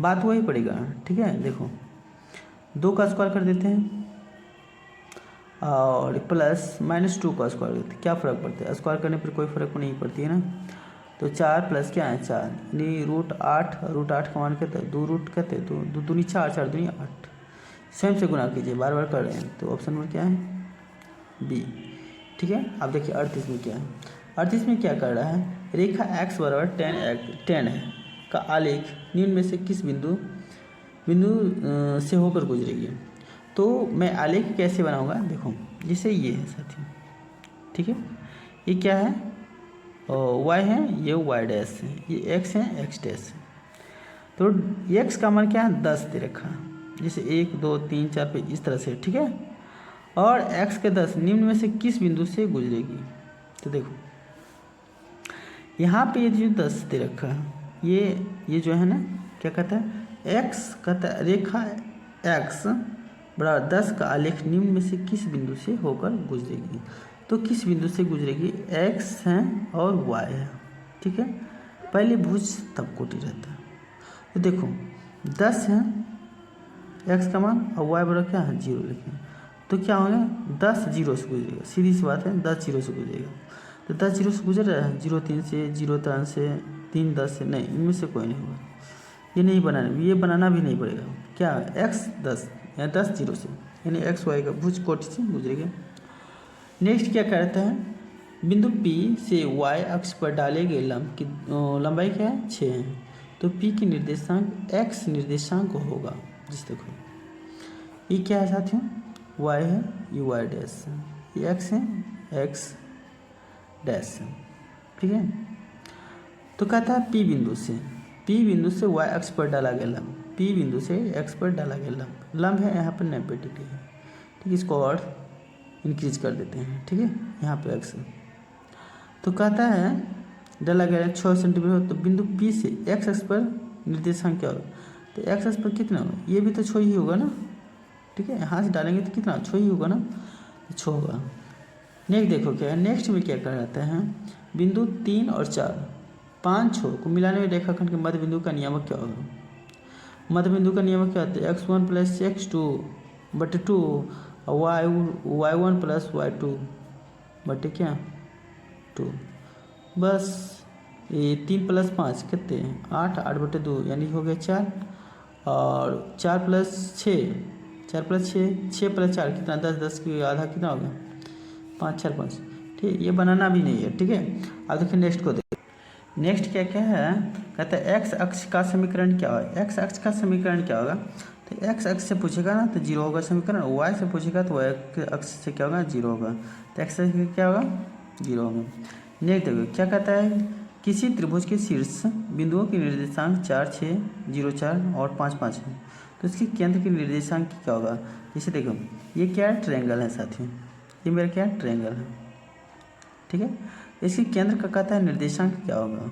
बात वही पड़ेगा, ठीक है। देखो 2 का स्क्वायर कर देते हैं और प्लस -2 का स्क्वायर करते हैं, क्या फ़र्क पड़ता है, स्क्वायर करने पर कोई फ़र्क नहीं पड़ती है ना। तो 4 प्लस क्या है 4 यानी √8 का मान कहते हैं 2 रूट कहते हैं, तो 2 दूनी 4 4 दूनी 8, स्वयं से गुना कीजिए, बार बार कर रहे हैं, तो ऑप्शन नंबर क्या है बी, ठीक है। अब देखिए 38 में क्या है, 38 में क्या कर रहा है, रेखा x बराबर 10 है का आलेख निम्न में से किस बिंदु से होकर गुजरेगी। तो मैं आलेख कैसे बनाऊंगा, देखो जैसे ये है साथियों, ठीक है, ये क्या है y है, ये y डैश है, ये x है x डैश है। तो x का मान क्या है 10 दे रखा है, जैसे 1 2 3 4 पे इस तरह से, ठीक है। और x के 10 निम्न में से किस बिंदु से गुजरेगी, तो देखो यहाँ पे ये जो 10 दे रखा है, ये जो है ना क्या कहता है x कहता है, रेखा x बराबर 10 का आलेख निम्न में से किस बिंदु से होकर गुजरेगी। तो किस बिंदु से गुजरेगी, x है और y है, ठीक है। पहले भुज तब कोटि रहता है, तो देखो 10 है x का मान और y बराबर क्या है 0 लिखें, तो क्या होगा 10 0 से गुजरेगा, सीधी सी बात है 10 0 से गुजरेगा। तो 10 0 से गुजर रहा है, 0 3 से 0 3 से 3 10 से नहीं, इनमें से कोई नहीं होगा। ये नहीं बनाना, ये बनाना भी नहीं पड़ेगा। क्या x 10 या 10 0 से, यानी x y का भुज कोटि से गुजरेगा। नेक्स्ट क्या कहता है, बिंदु P से y अक्ष पर डाले गए लंब की लंबाई क्या है 6 है। तो P की निर्देशांक x निर्देशांक होगा। जिस देखो ये क्या है साथियों, y है, ये y डैश है, ये x है, x डैश है। ठीक है, तो कहता है P बिंदु से y अक्ष पर डाला गया लंब, P बिंदु से x पर डाला गया लंब है यहाँ पर 90 डिग्री है। ठीक है, इसको और इंक्रीज कर देते हैं। ठीक है, यहाँ पे x है। तो कहता है डाला गया 6 सेंटीमीटर, तो बिंदु P से x अक्ष पर निर्देशांक क्या होगा, तो x अक्ष पर कितना होगा, ये भी तो 6 ही होगा ना। ठीक है, यहाँ से डालेंगे तो कितना 6 ही होगा ना, तो 6 होगा। नेक्स्ट देखो क्या है, नेक्स्ट में क्या कहता है, बिंदु 3 और 4 5 6 को मिलाने में रेखाखंड के मध्य बिंदु का नियामक क्या होगा। मध्य बिंदु का नियामक क्या होता है, x1 प्लस x2 बटे 2 और y1 प्लस y2 बटे क्या 2। बस ये 3 प्लस 5 कितने 8, 8 बटे 2 यानी हो गया 4, और 4 प्लस 6 6 प्लस 4 कितना 10, 10 की आधा कितना हो गया 5 4 5। ठीक, ये बनाना भी नहीं है। ठीक है, अब देखिए नेक्स्ट को देखिए। नेक्स्ट क्या क्या है, कहता है एक्स अक्ष का समीकरण क्या होगा। एक्स अक्ष का समीकरण क्या होगा, तो एक्स अक्ष से पूछेगा ना तो 0 होगा समीकरण, वाई से पूछेगा तो वाई अक्ष से क्या होगा 0 होगा, तो एक्स अक्ष क्या होगा 0 होगा। नेक्स्ट देखो क्या कहता है, किसी त्रिभुज के शीर्ष बिंदुओं के निर्देशांक 4 6 0 4 और 5 5 है, तो इसके केंद्र के निर्देशांक क्या होगा। जैसे देखो ये क्या है, ट्रायंगल है साथियों, ये मेरा क्या है ट्रायंगल है। ठीक है, इसके केंद्र का कहता है निर्देशांक क्या होगा,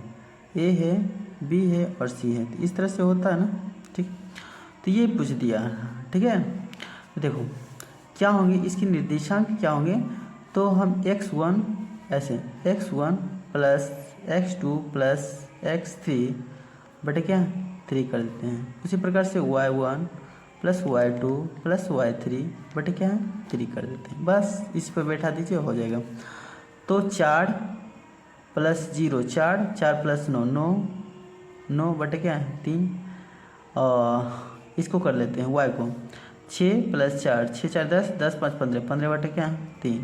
ए है, बी है और सी है, तो इस तरह से होता है ना। ठीक, तो ये पूछ दिया। ठीक है, तो देखो क्या होंगे इसके निर्देशांक क्या होंगे, तो हम x1 ऐसे x1 plus x2 plus x3 बटे क्या 3 कर देते हैं। उसी प्रकार से y1 plus y2 plus y3 बटे क्या है 3 कर देते हैं। बस इस पर बैठा दीजिए, हो जाएगा। तो 4 प्लस 0 4 4 प्लस 9 9 9 बटे क्या है 3, और इसको कर लेते हैं y को 6 प्लस 4 6 4 10 10 5 15 15 बटे क्या है 3,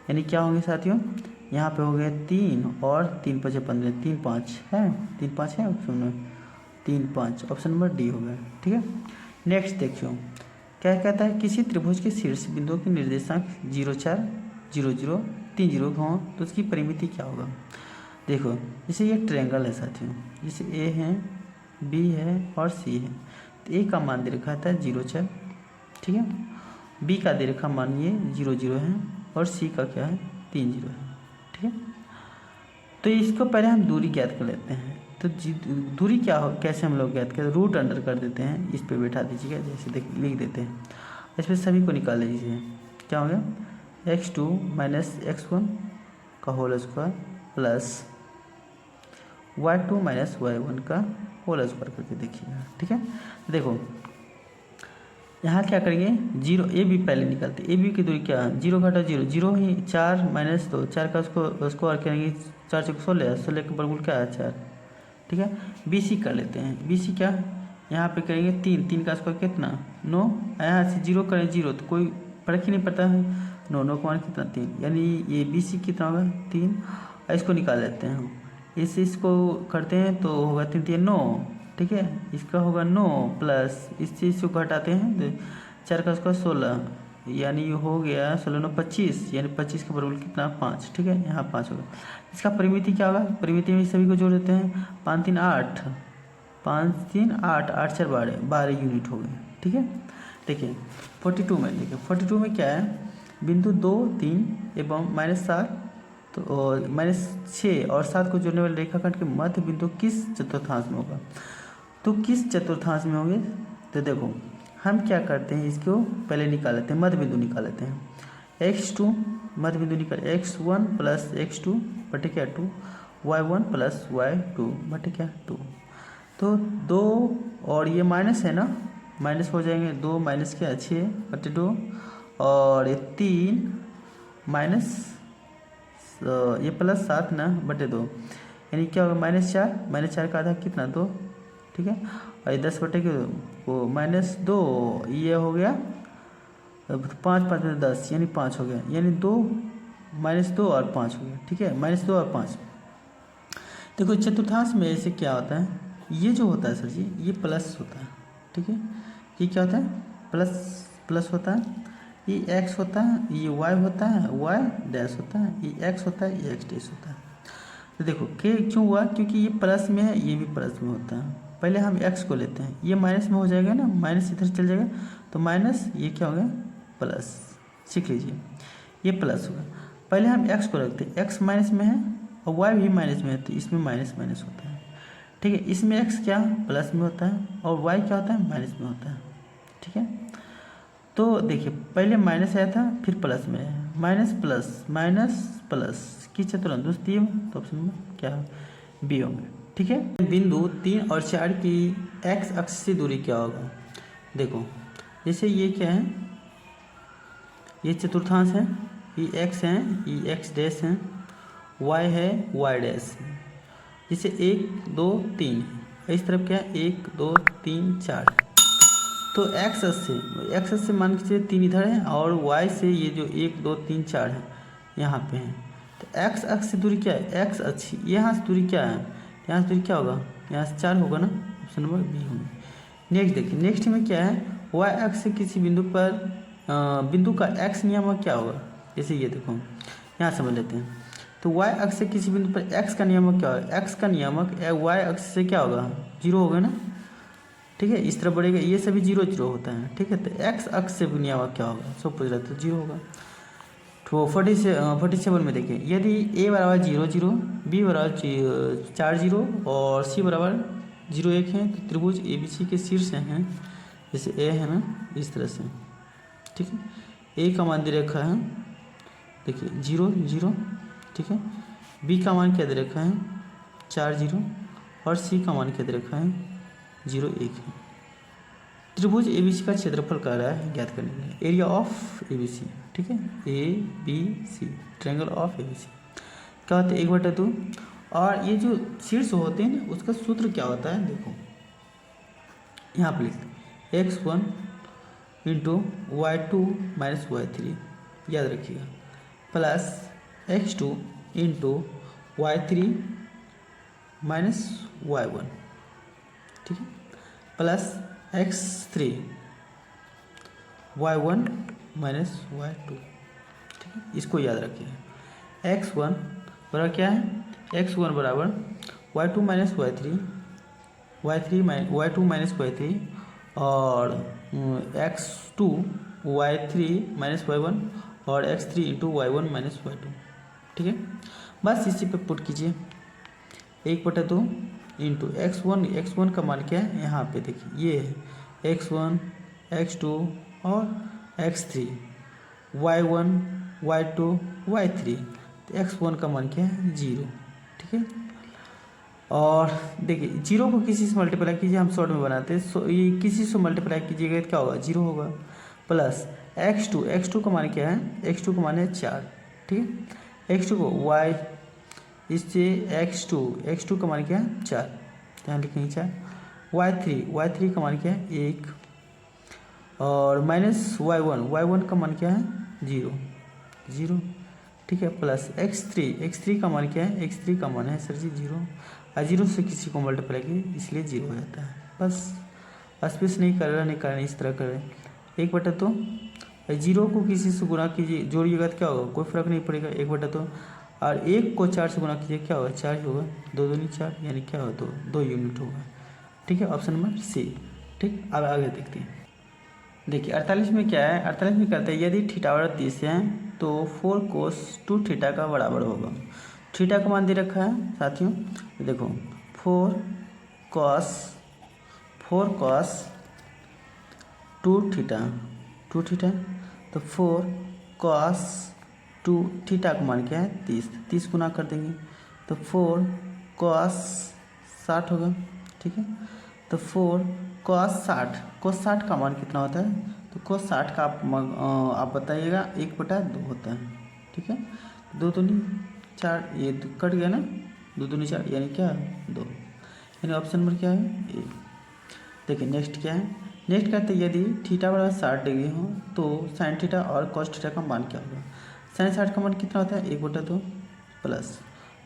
यानी क्या होंगे साथियों, यहाँ पे हो गए 3 और 3 5 15 3 5 है, 3 5 है ऑप्शन में 3 5, ऑप्शन नंबर डी हो गया। ठीक है, नेक्स्ट देखियो क्या कहता है, किसी त्रिभुज के शीर्ष बिंदुओं के निर्देशांक 0 4 0 0 3 0 हों तो उसकी परिमिति क्या होगा। देखो जैसे ये ट्रायंगल है साथियों, जैसे ए है, बी है और सी है, तो ए का मान दे रखा था 0 4, ठीक है, बी का दे रखा मान ये 0 0 है और सी का क्या है 3 0 है। ठीक है, तो इसको पहले हम दूरी ज्ञात कर लेते हैं। तो दूरी क्या हो, कैसे हम लोग ज्ञात करें, रूट अंडर कर देते हैं, इस पे बैठा दीजिएगा, जैसे देख लिख देते हैं, इस पर सभी को निकाल लीजिए। क्या हो गया x2 माइनस x1 का whole square plus y2 minus y1 का होल स्क्वायर करके देखिएगा। ठीक है, देखो यहाँ क्या करेंगे 0 ए बी पहले निकालते, ए बी की दूरी क्या है 0 घटा 0 0 ही, 4 माइनस 2 4 का उसको और करेंगे 4 4 16 16 का वर्गमूल क्या है 4। ठीक है, बी सी कर लेते हैं, बी सी क्या यहाँ पे करेंगे 3 3 का स्क्वायर कितना 9, यहाँ से 0 करें 0 तो कोई फर्क ही नहीं पड़ता है, 9 9 का मान कितना 3, यानी ये बी सी कितना होगा 3। इसको निकाल लेते हैं, इसको करते हैं तो होगा 3 3 9, ठीक है, इसका होगा 9 प्लस इस चीज़ को घटाते हैं तो 4 का स्क्वायर 16, यानी हो गया 16 9 25, यानी 25 का वर्गमूल कितना 5। ठीक है, यहाँ 5 होगा। इसका परिमिति क्या होगा, परिमिति में सभी को जोड़ देते हैं, 5 3 8 5 3 8 8 4 12 यूनिट हो गए। ठीक है, देखिए 42 में, देखिए 42 में क्या है, बिंदु 2 3 एवं -7 तो -6 और 7 को जोड़ने वाले रेखाखंड के मध्य बिंदु किस चतुर्थांश में होगा। तो किस चतुर्थांश में होंगे, तो देखो हम क्या करते हैं, इसको पहले निकाल लेते हैं, मध्य बिंदु निकाल लेते हैं। x2 मध्य बिंदु निकाल, x1 प्लस x2 बटे क्या 2, y1 प्लस y2 बटे क्या 2। तो 2 और ये माइनस है ना, माइनस हो जाएंगे, 2 माइनस क्या 6 बटे 2 और ये 3 माइनस ये प्लस 7 ना बटे 2, यानी क्या होगा -4 का आधा कितना 2, ठीक है। और ये 10 बटे वो -2 ये हो गया 5 5 में 10 यानी 5 हो गया, यानी 2 -2 और 5 हो गया, ठीक है। -2 और 5। देखो चतुर्थांश में ऐसे क्या होता है, ये जो होता है सर जी ये प्लस होता है, ठीक है। ये क्या होता है प्लस होता है, ये x होता है, ये y होता है, y डैश होता है, ये x होता है, ये x डैश होता है। तो देखो के क्यों हुआ, क्योंकि ये प्लस में है, ये भी प्लस में होता है। पहले हम x को लेते हैं, ये माइनस में हो जाएगा ना, माइनस इधर चल जाएगा तो माइनस, ये क्या हो गया प्लस, सीख लीजिए ये प्लस होगा। पहले हम x को रखते हैं, x माइनस में है और y भी माइनस में है, तो इसमें माइनस माइनस होता है, ठीक है। इसमें x क्या प्लस में होता है और y क्या होता है माइनस में होता है, ठीक है। तो देखिए पहले माइनस आया था फिर प्लस में आया, माइनस प्लस की चतुर्थांश द्वितीय, तो ऑप्शन में क्या बी होंगे, ठीक है। बिंदु 3 और 4 की x अक्ष से दूरी क्या होगा। देखो जैसे ये क्या है, ये चतुर्थांश है, ये x है, ये x डैश है, y है, y डैश है। जैसे 1 2 3 है, इस तरफ क्या है 1 2 3 4, तो x से मान लीजिए 3 इधर है और y से ये जो 1 2 3 4 है यहाँ पे है, तो x अक्ष से दूरी क्या है, x अक्ष यहाँ से दूरी क्या है, यहाँ से दूरी क्या होगा, यहाँ से 4 होगा ना, ऑप्शन नंबर बी होगा। नेक्स्ट देखिए, नेक्स्ट में क्या है, y अक्ष से किसी बिंदु पर बिंदु का x नियामक क्या होगा। जैसे ये देखो यहाँ समझ लेते हैं, तो y अक्ष से किसी बिंदु पर x का नियामक क्या होगा, x का नियामक y अक्ष से क्या होगा 0 होगा ना, ठीक है। इस तरह बढ़ेगा, ये सभी 0 0 होता है, ठीक है। तो x अक्ष से नियामक क्या होगा, सब पूछ रहा था 0 होगा। तो 47 में देखिए, यदि a बराबर 0 0, b बराबर 4 0 और c बराबर 0 1 है, तो त्रिभुज ABC के शीर्ष हैं, जैसे a है ना इस तरह से, ठीक है। a का मान दे रखा है देखिए 0 0, ठीक है। b का मान क्या दे रखा है 4 0 और c का मान क्या दे रखा है 0 1 है। त्रिभुज ABC का क्षेत्रफल कह रहा है ज्ञात करने के लिए, एरिया ऑफ ABC, ठीक है, ABC ट्रायंगल ऑफ ABC क्या होता है 1/2। और ये जो शीर्ष होते हैं ना उसका सूत्र क्या होता है, देखो यहाँ पर लिखते x1 into y2 minus y3, याद रखिएगा, plus x2 into y3 minus y1, ठीक है, plus x3 y1 minus y2, ठीक है। इसको याद रखिए, x1 बराबर क्या है, x1 बराबर y2 minus y3, y2 minus y3 और x2 y3 माइनस y1 और x3 into y1 minus y2, ठीक है। बस इसी पे पुट कीजिए 1/2 इंटू x1 का मान क्या है, यहाँ पे देखिए ये है x1 x2 और x3 y1 y2 y3, तो x1 का मान क्या है 0, ठीक है। और देखिए 0 को किसी से मल्टीप्लाई कीजिए, हम शॉर्ट में बनाते हैं, ये किसी से मल्टीप्लाई कीजिएगा तो क्या होगा 0 होगा, प्लस x2 का मान क्या है, x2 का मान है 4, ठीक है। x2 को y इससे x2 का मान क्या है 4, यहाँ लिखेंगे 4, y3 का मान क्या है 1 और माइनस y1 का मान क्या है 0, ठीक है, प्लस x3 का मान क्या है, x3 का मान है सर जी 0, और 0 से किसी को मल्टीप्लाई कीजिए इसलिए 0 हो जाता है। बस स्पेस नहीं करना इस तरह करें 1/2, 0 को किसी से गुणा कीजिए जोड़िएगा तो क्या होगा, कोई फर्क नहीं पड़ेगा 1/2, और 1 को 4 से गुणा कीजिए क्या होगा 4 ही होगा, 2 दूनी 4 यानी क्या होगा 2 यूनिट होगा, ठीक है, ऑप्शन नंबर सी, ठीक। अब आगे देखते हैं, देखिए 48 में क्या है, 48 में कहते हैं यदि थीटा बराबर 30 है तो 4 cos 2 थीटा का बराबर होगा। थीटा का मान दे रखा है साथियों, देखो 4 cos 2 थीटा तो 4 cos 2 थीटा का मान क्या है 30 गुना कर देंगे तो 4 cos 60 होगा, ठीक है। तो 4 cos 60 का मान कितना होता है, तो cos 60 का आप बताइएगा 1/2 होता है, ठीक है। 2 दूनी 4 ये कट गया ना, 2 दूनी 4 यानी क्या 2, यानी ऑप्शन नंबर क्या है ए। देखिए नेक्स्ट क्या है, नेक्स्ट कहते हैं यदि थीटा बराबर 60 डिग्री हो तो साइन थीटा और कॉस थीटा का मान क्या होगा। साइन 60 का मान कितना होता है 1/2 प्लस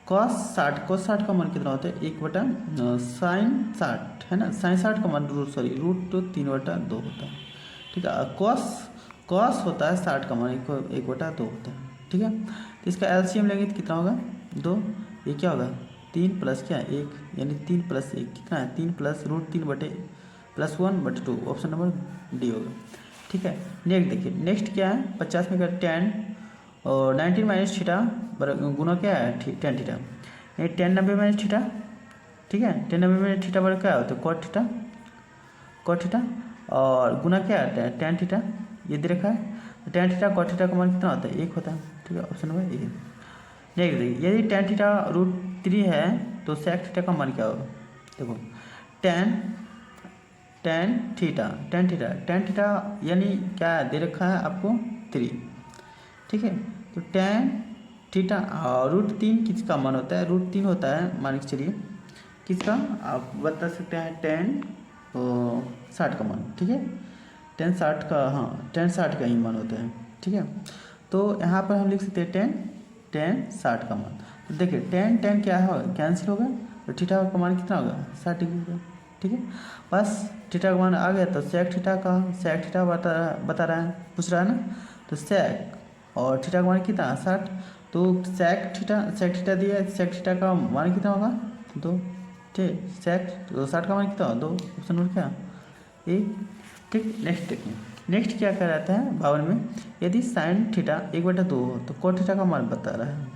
कॉस 60 का मान कितना होता है 1/, साइन 60 है ना, साइन 60 का मान रूट 3/2 होता है। ठीक है, कॉस होता है 60 का मान 1/2 होता है। ठीक है, तो इसका एलसीएम लेंगे तो कितना होगा 2, ये क्या होगा 3 प्लस क्या 1, यानी 3 प्लस 1 कितना है 3 प्लस √3/+1/2, ऑप्शन नंबर डी होगा। ठीक है, नेक्स्ट देखिए, नेक्स्ट क्या है 50 में का टेन और 19 माइनस थीटा गुना क्या है टेन थीटा, ये 10 90 माइनस थीटा। ठीक है, 10 90 माइनस थीटा बराबर क्या होता है कॉट थीटा और गुना क्या है टेन थीटा, ये दे रखा है। टेन थीटा कॉट थीटा का मान कितना होता है 1 होता है। ठीक है, ऑप्शन नंबर ए। नेक्स्ट देखिए, यदि टेन थीटा √3 है तो सेक थीटा का मान क्या होगा। देखो टेन थीटा यानी क्या दे रखा है आपको 3। ठीक है, तो टेन थीटा और √3 किसका मान होता है √3 होता है, मान के चलिए किसका आप बता सकते हैं 60 का मान। ठीक है, 60 का, हाँ 60 का ही मान होता है। ठीक है, तो यहाँ पर हम लिख सकते हैं 60 का मान। तो देखिए 10 क्या है कैंसिल होगा, तो थीटा का मान कितना होगा 60 डिग्री होगा। ठीक है, बस थीटा का मान आ गया, तो सेक थीटा बता रहा है पूछ रहा है ना, तो सेक और थीटा का मान कितना 60, तो सेक थीटा दिया है, सेक थीटा का मान कितना होगा 2। ठीक, सेक तो 60 का मान कितना होगा 2, ऑप्शन नंबर क्या ए। ठीक, नेक्स्ट देखिए, नेक्स्ट क्या कह रहता है 52 में, यदि साइन थीटा 1/2 हो तो कॉट थीटा का मान बता रहा है।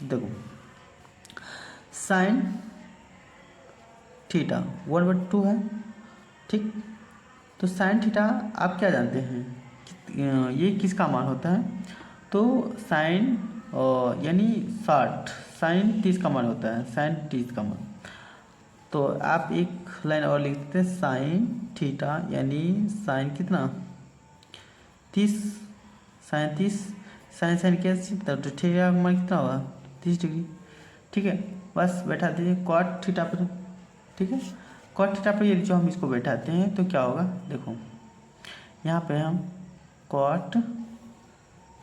देखो साइन थीटा 1/2 है। ठीक, तो साइन थीटा आप क्या जानते हैं ये किसका मान होता है, तो साइन यानी 60 साइन 30 का मान होता है, साइन 30 का मान। तो आप एक लाइन और लिख देते हैं साइन थीटा यानी साइन कितना 30, साइन 30, साइन कैसे, तब तो थीटा का मान कितना होगा 30 डिग्री। ठीक है, बस बैठा दीजिए कॉट थीटा पर। ठीक है, कॉट थीटा पर यदि जो हम इसको बैठाते हैं तो क्या होगा, देखो यहाँ पे हम कॉट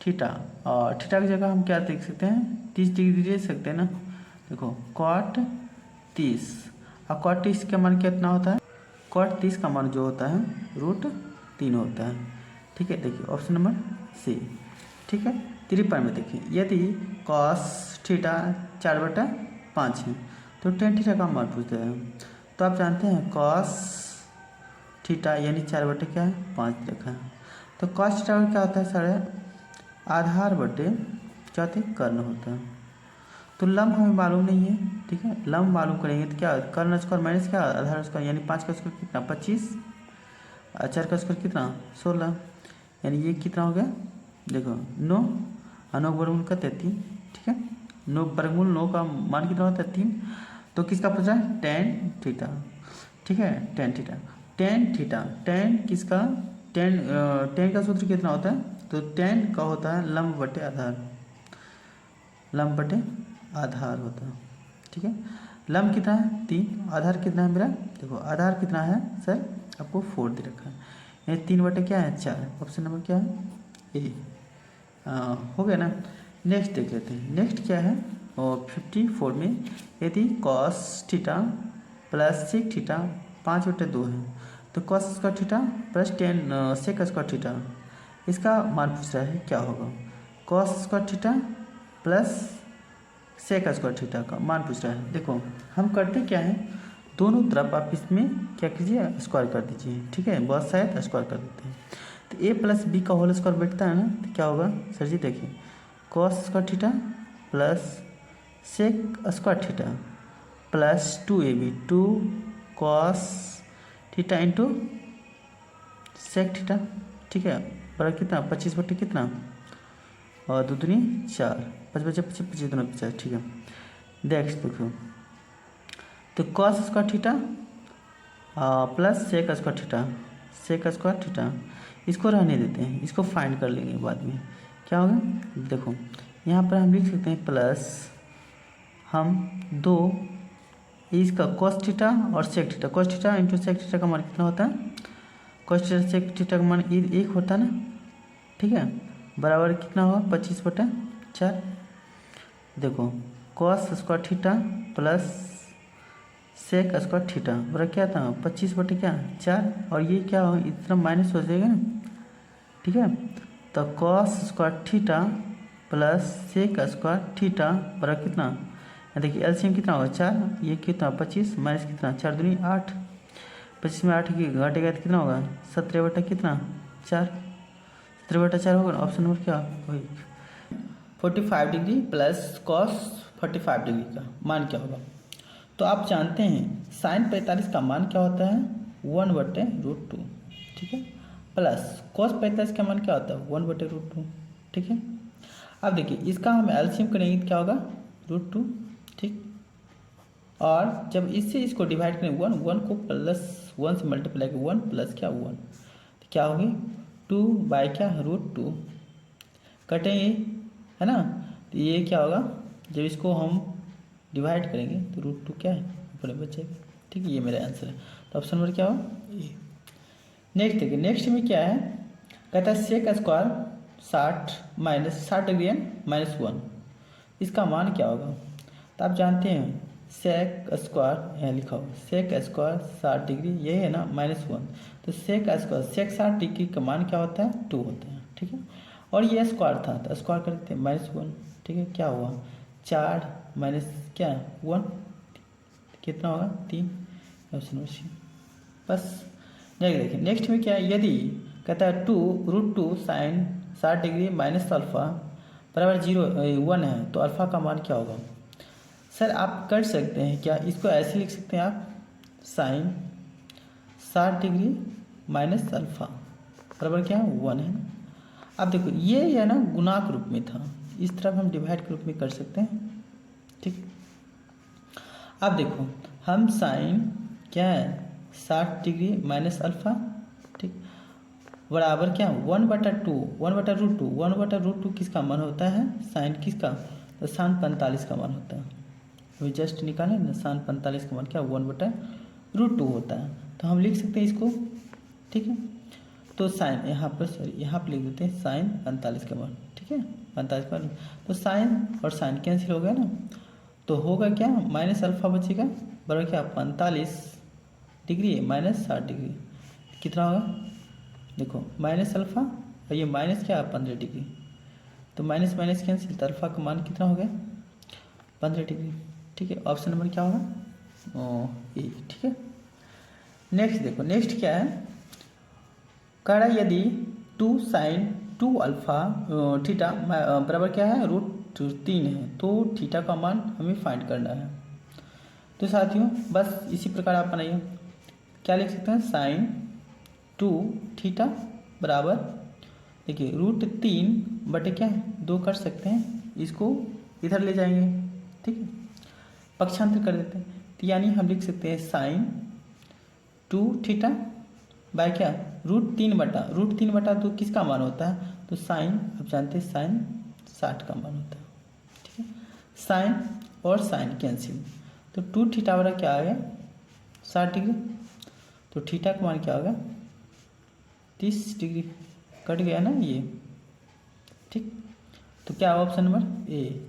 थीटा और थीटा की जगह हम क्या देख सकते हैं 30 डिग्री दे सकते हैं ना। देखो कॉट 30 और कॉट 30 का मान कितना होता है, कॉट 30 का मान जो होता है √3 होता है। ठीक है, देखिए ऑप्शन नंबर सी। ठीक है, 53 में देखिए, यदि कॉस थीटा 4/5 है तो टेन थीटा का मान पूछते हैं। तो आप जानते हैं कॉस थीटा यानी 4/5 रखा है, तो कॉस थीटा क्या होता है सारे आधार बटे चौथे कर्ण होता है। तो लंब हमें मालूम नहीं है। ठीक है, लंब मालूम करेंगे तो क्या कर्ण स्क्वायर माइनस क्या आधार स्क्वायर, यानी 5 का स्क्वायर कितना 25, 4 का स्क्वायर कितना 16, यानी ये कितना हो गया देखो 9 और 9 वर्गमूल का 33। ठीक है, 9 वर्गमूल 9 का मान कितना होता है 3, तो किसका पूछा है टेन थीटा। ठीक है, टेन थीटा किसका टेन का सूत्र कितना होता है, तो टेन का होता है लंब बटे आधार होता है। ठीक है, लंब कितना है 3, आधार कितना है मेरा, देखो आधार कितना है सर आपको 4 दे रखा है, यानी 3 क्या है 4, ऑप्शन नंबर क्या है ए। हो गया ना। नेक्स्ट देख लेते हैं, नेक्स्ट क्या है और 54 में, यदि cos theta plus sec theta 5/2 है तो cos square theta plus sec square theta इसका मान पूछ रहा है क्या होगा। Cos square theta plus sec square theta का मान पूछ रहा है। देखो हम करते क्या है, दोनों तरफ आप इसमें क्या कीजिए स्क्वायर कर दीजिए। ठीक है, बहुत शायद स्क्वायर कर देते हैं, तो ए प्लस बी का होल स्क्वायर बैठता है ना, तो क्या होगा सर जी देखिए cos square theta plus sec square theta plus 2ab 2 cos theta into sec theta. ठीक है, बड़ा कितना 25 कितना और 2 दूनी 4, 5 बचे 25 दूना 50। ठीक है, नेक्स्ट देखो, तो cos square theta plus sec square theta इसको रहने देते हैं, इसको फाइंड कर लेंगे बाद में क्या होगा। देखो यहाँ पर हम लिख सकते हैं प्लस हम दो इसका कॉस थीटा और sec theta, cos theta into sec theta का मान कितना होता है, कॉस थीटा सेक थीटा का मान 1 होता है ना, ठीक है, बराबर कितना होगा 25/4। देखो cos square theta plus sec square theta बराबर क्या था 25/4, और ये क्या हो इस तरफ माइनस हो जाएगा ना, ठीक है। तो cos square theta plus sec square theta बराबर कितना, देखिए एलसीएम कितना होगा 4, ये कितना 25 माइनस कितना 4 दूनी 8, 25 में 8 की घटेगा तो कितना होगा 17 कितना 4, 17/4 होगा। ऑप्शन नंबर क्या वही 45 डिग्री प्लस कॉस 45 डिग्री का मान क्या होगा। तो आप जानते हैं साइन 45 का मान क्या होता है 1/√2, ठीक है, प्लस कॉस 45 का मान क्या होता है 1/√2, ठीक है। अब देखिए इसका हम एलसीएम करेंगे तो क्या होगा √2, ठीक, और जब इससे इसको डिवाइड करेंगे 1 को प्लस 1 से मल्टीप्लाई करें 1 प्लस क्या 1, तो क्या होगी 2/√2 कटेंगे, है ना। तो ये क्या होगा जब इसको हम डिवाइड करेंगे तो √2 क्या है ऊपर बचेगा, ठीक है, ये मेरा आंसर है। तो ऑप्शन नंबर क्या होगा ये। नेक्स्ट देखिए, नेक्स्ट में क्या है, कहता है सेक स्क्वायर 60 डिग्री एंड -1, इसका मान क्या होगा। तो आप जानते हैं सेक स्क्वायर यहाँ लिखा हुआ सेक स्क्वायर 60 डिग्री यही है ना -1, तो सेक स्क्वायर सेक 60 डिग्री का मान क्या होता है 2 होता है, ठीक है, और ये स्क्वायर था तो स्क्वायर करते हैं -1, ठीक है, क्या हुआ 4 माइनस क्या 1 कितना होगा 3, ऑप्शन नंबर सी। बस नेक्स्ट देखिए, नेक्स्ट में क्या है, यदि कहता है 2√2 साइन 60 डिग्री माइनस अल्फ़ा बराबर 1 है तो अल्फ़ा का मान क्या होगा। सर आप कर सकते हैं क्या, इसको ऐसे लिख सकते हैं आप साइन 60 डिग्री माइनस अल्फ़ा बराबर क्या 1 है ना। अब देखो ये है ना गुणाक रूप में था, इस तरफ हम डिवाइड के रूप में कर सकते हैं, ठीक। अब देखो हम साइन क्या है 60 डिग्री माइनस अल्फ़ा, ठीक, बराबर क्या 1/√2 किसका मान होता है साइन किसका, तो साइन 45 का मान होता है, अभी जस्ट निकाले ना साइन 45 का मान क्या 1/√2 होता है। तो हम लिख सकते हैं इसको, ठीक है, तो साइन यहाँ पर सॉरी यहाँ पर लिख देते हैं साइन 45 का मान, ठीक है 45 का मान, तो साइन और साइन कैंसिल हो गया ना, तो होगा क्या माइनस अल्फ़ा बचेगा बराबर क्या 45 डिग्री माइनस 60 डिग्री कितना होगा, देखो माइनस अल्फ़ा और ये माइनस क्या 15 डिग्री, तो माइनस माइनस कैंसिल, तो अल्फ़ा का मान कितना हो गया 15 डिग्री, ठीक है, ऑप्शन नंबर क्या होगा ए, ठीक है। नेक्स्ट देखो, नेक्स्ट क्या है, कह रहा है यदि 2 साइन 2 अल्फ़ा थीटा बराबर क्या है √3 है तो थीटा का मान हमें फाइंड करना है। तो साथियों बस इसी प्रकार आप बनाइए, क्या लिख सकते हैं साइन 2 थीटा बराबर देखिए √3 क्या 2 कर सकते हैं, इसको इधर ले जाएंगे, ठीक है, पक्षांतर कर देते हैं, तो यानी हम लिख सकते हैं साइन 2 थीटा बाय क्या √3/2 किसका मान होता है, तो साइन आप जानते हैं साइन 60 का मान होता है, ठीक है, साइन और साइन कैंसिल, तो 2 थीटा वाला क्या आ गया 60 डिग्री, तो थीटा का मान क्या होगा 30 डिग्री, कट गया ना ये, ठीक, तो क्या होगा ऑप्शन नंबर ए।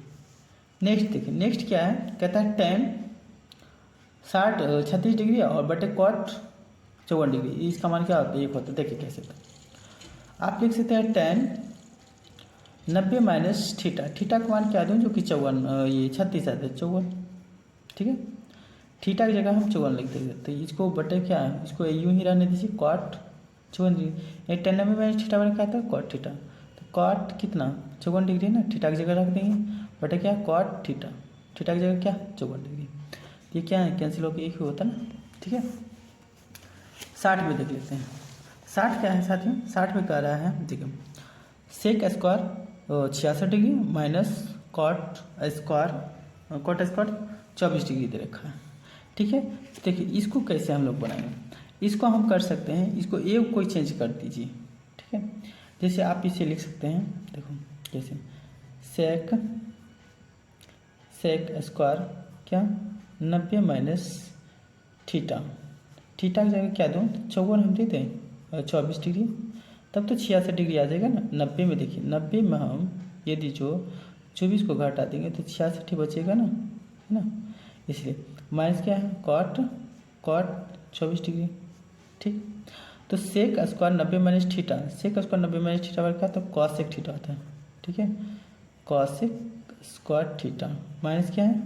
नेक्स्ट देखिए, नेक्स्ट क्या है, कहता है tan 36 डिग्री और बटे कॉट 54 डिग्री, इसका मान क्या होता है 1 होता है, देखिए कैसे था आप लिख सकते हैं tan 90 माइनस थीटा, थीटा का मान क्या दूँ जो कि 54 ये 36 आता है 54, ठीक है, थीटा की जगह हम 54 लिख देते, तो इसको बटे क्या है इसको यूँ ही रहने दीजिए cot 54 degree, tan 90 minus theta बने क्या आता है कॉट थीटा, तो कॉट कितना 54 डिग्री ना, थीटा की जगह रख देंगे बटे क्या कॉट थीटा, थीटा की जगह क्या 54 डिग्री, ये क्या है कैंसिल होकर एक ही होता है ना, ठीक है। 60 में देख लेते हैं, 60 क्या है साथियों, 60 में कह रहा है देखिए sec square 66 degree minus cot square 24 degree दे रखा है, ठीक है। देखिए इसको कैसे हम लोग बनाएंगे, इसको हम कर सकते हैं, इसको एक कोई चेंज कर दीजिए, ठीक है, जैसे आप इसे लिख सकते हैं देखो जैसे सेक सेक स्क्वायर क्या 90 माइनस थीटा। थीटा की जगह क्या दूँ, 54 हम देते हैं 24 डिग्री, तब तो 66 डिग्री आ जाएगा ना। 90 में देखिए, 90 में हम यदि जो 24 को घटा देंगे तो 66 ही बचेगा ना, है ना। इसलिए माइनस क्या है, कॉट 24 डिग्री। ठीक, तो sec square 90 minus theta, sec square 90 minus theta बराबर क्या होता है, कॉस सेक थीटा होता है। ठीक है, cosec square theta minus क्या है,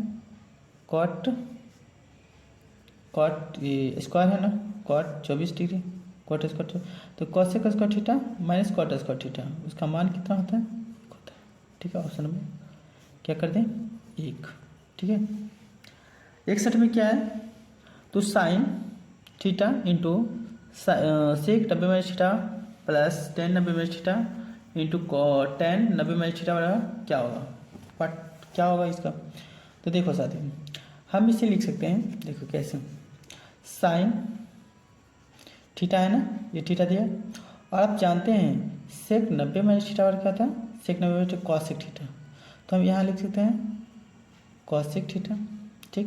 कॉट ये स्क्वायर है ना, कॉट 24 डिग्री, कॉट स्क्वायर, तो cosec square theta minus cot square theta, उसका मान कितना होता है, 1 होता है। ठीक है, ऑप्शन नंबर क्या कर दें, 1। ठीक है, 61 में क्या है, तो sine theta into sec 90 minus theta plus tan 90 minus theta into tan 90 minus theta बराबर क्या होगा, पार्ट क्या होगा इसका। तो देखो साथियों, हम इसे लिख सकते हैं, देखो कैसे, साइन थीटा है ना, ये थीटा दिया, और आप जानते हैं सेक 90 माइनस थीटा बराबर क्या था, सेक 90 माइनस कॉस सेक थीटा, तो हम यहाँ लिख सकते हैं कॉस सेक थीटा। ठीक,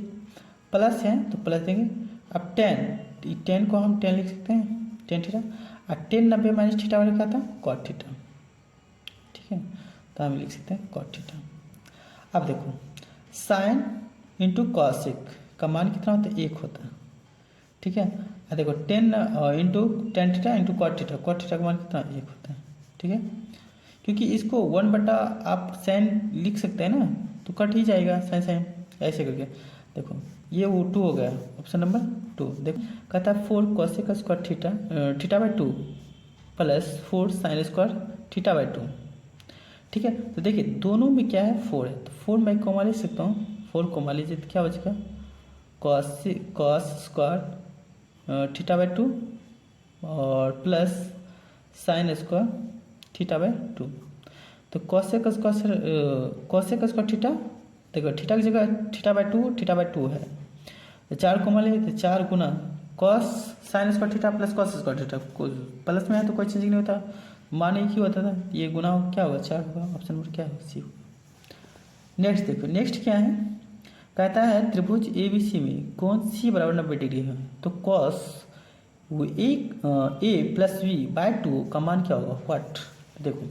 प्लस है तो प्लस देंगे, अब टेन को हम 10 लिख सकते हैं, 10 थीटा, और 10 90 माइनस थीटा बराबर क्या था, कॉट थीटा। ठीक है, तो हम लिख सकते हैं कॉट थीटा। अब देखो, साइन इंटू कॉसेक का मान कितना होता है, 1 होता है। ठीक है, और देखो 10 into tan theta into cot theta, cot theta का मान कितना, 1 होता है। ठीक है, क्योंकि इसको 1 बटा आप साइन लिख सकते हैं ना, तो कट ही जाएगा साइन साइन ऐसे करके। देखो ये वो 2 हो गया, ऑप्शन नंबर 2। देखो कहता है 4 cosec square theta theta by 2 plus 4 sign square theta by 2। ठीक है, तो देखिए दोनों में क्या है, 4 है, तो 4 मैं कॉमा ले सकता हूँ, 4 कॉमा लीजिए तो क्या बचेगा, कॉस स्क्वायर थीटा बाई 2 और plus sign square theta by 2। तो कॉसेक स्क्वायर थीटा, देखो थीटा की जगह थीटा बाई 2 है, तो 4 कॉमा ले तो 4 गुना cos sine square theta plus cos square theta, plus में है तो कोई चेंज नहीं होता, मान एक ही होता था, ये गुना क्या होगा, 4 होगा, ऑप्शन नंबर क्या है, सी होगा। नेक्स्ट देखो, नेक्स्ट क्या है, कहता है त्रिभुज ABC में कोण C बराबर 90 डिग्री है, तो cos A plus B bye 2 का मान क्या होगा, व्हाट। देखो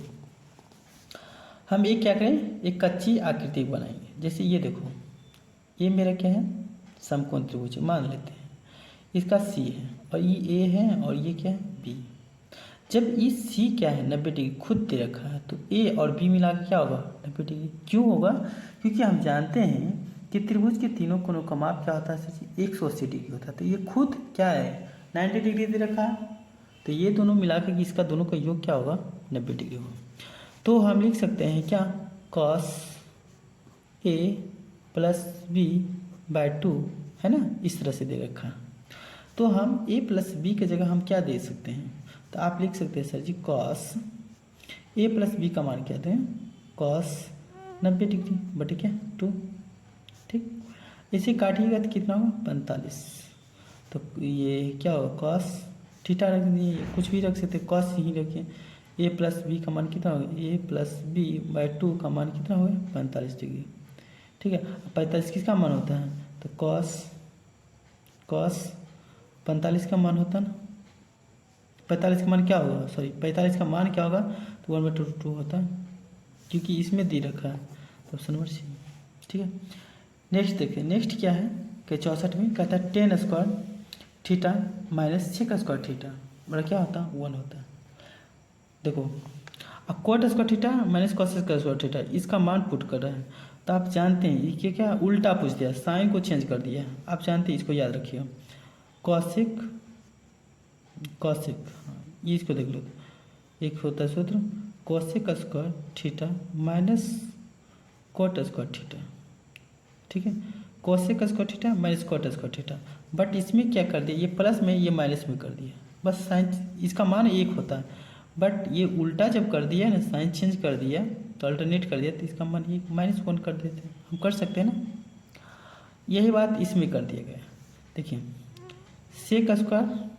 हम एक क्या करें, एक कच्ची आकृति बनाएंगे, जैसे ये देखो, ये मेरा क्या है, समकोण त्रिभुज मान लेते हैं, इसका C है और ये A है और ये क्या है, B। जब ये C क्या है 90 डिग्री खुद दे रखा है, तो A और B मिला के क्या होगा, 90 डिग्री। क्यों होगा, क्योंकि हम जानते हैं कि त्रिभुज के तीनों कोणों का माप क्या होता है, 180 डिग्री होता है, तो ये खुद क्या है 90 डिग्री दे रखा है, तो ये दोनों मिला के इसका दोनों का योग क्या होगा, 90 डिग्री होगा। तो हम लिख सकते हैं क्या, cos A plus B by 2 है ना, इस तरह से दे रखा। तो हम A प्लस बी की जगह हम क्या दे सकते हैं, तो आप लिख सकते हैं sir ji cos A plus B का मान क्या दें, कॉस 90 डिग्री बटे क्या 2। ठीक, इसे काटिएगा तो कितना होगा, 45। तो ये क्या होगा, कॉस थीटा रख दिए, कुछ भी रख सकते, कॉस ही रखिए। A प्लस बी का मान कितना होगा, A प्लस बी बाई 2 का मान कितना होगा, 45 डिग्री। ठीक है, 45 किसका मान होता है, तो कॉस 45 का मान होता है ना, 45 का मान क्या होगा, सॉरी 45 का मान क्या होगा, तो 1/2 होता है, क्योंकि इसमें दे रखा है, तो ऑप्शन नंबर सी। ठीक है, नेक्स्ट देखिए, नेक्स्ट क्या है कि 64 में कहता है 10 square theta minus 6 square theta बड़ा क्या होता है, 1 होता है। देखो अब coat square theta minus cos square theta, इसका मान पुट कर रहा है, तो आप जानते हैं ये क्या उल्टा पूछ दिया, साइन को चेंज कर दिया, आप जानते हैं, इसको याद रखिए, कॉसिक हाँ ये इसको देख लो, एक होता है सूत्र cosec square theta minus cot square theta. ठीक है, cosec square theta minus cot square theta, but इसमें क्या कर दिया, ये प्लस में ये माइनस में कर दिया, बस साइन, इसका मान 1 होता है, बट ये उल्टा जब कर दिया ना, साइन चेंज कर दिया तो अल्टरनेट कर दिया, तो इसका मान ये -1 कर देते हैं, हम कर सकते हैं ना, यही बात इसमें कर दिया गया। देखिए sec square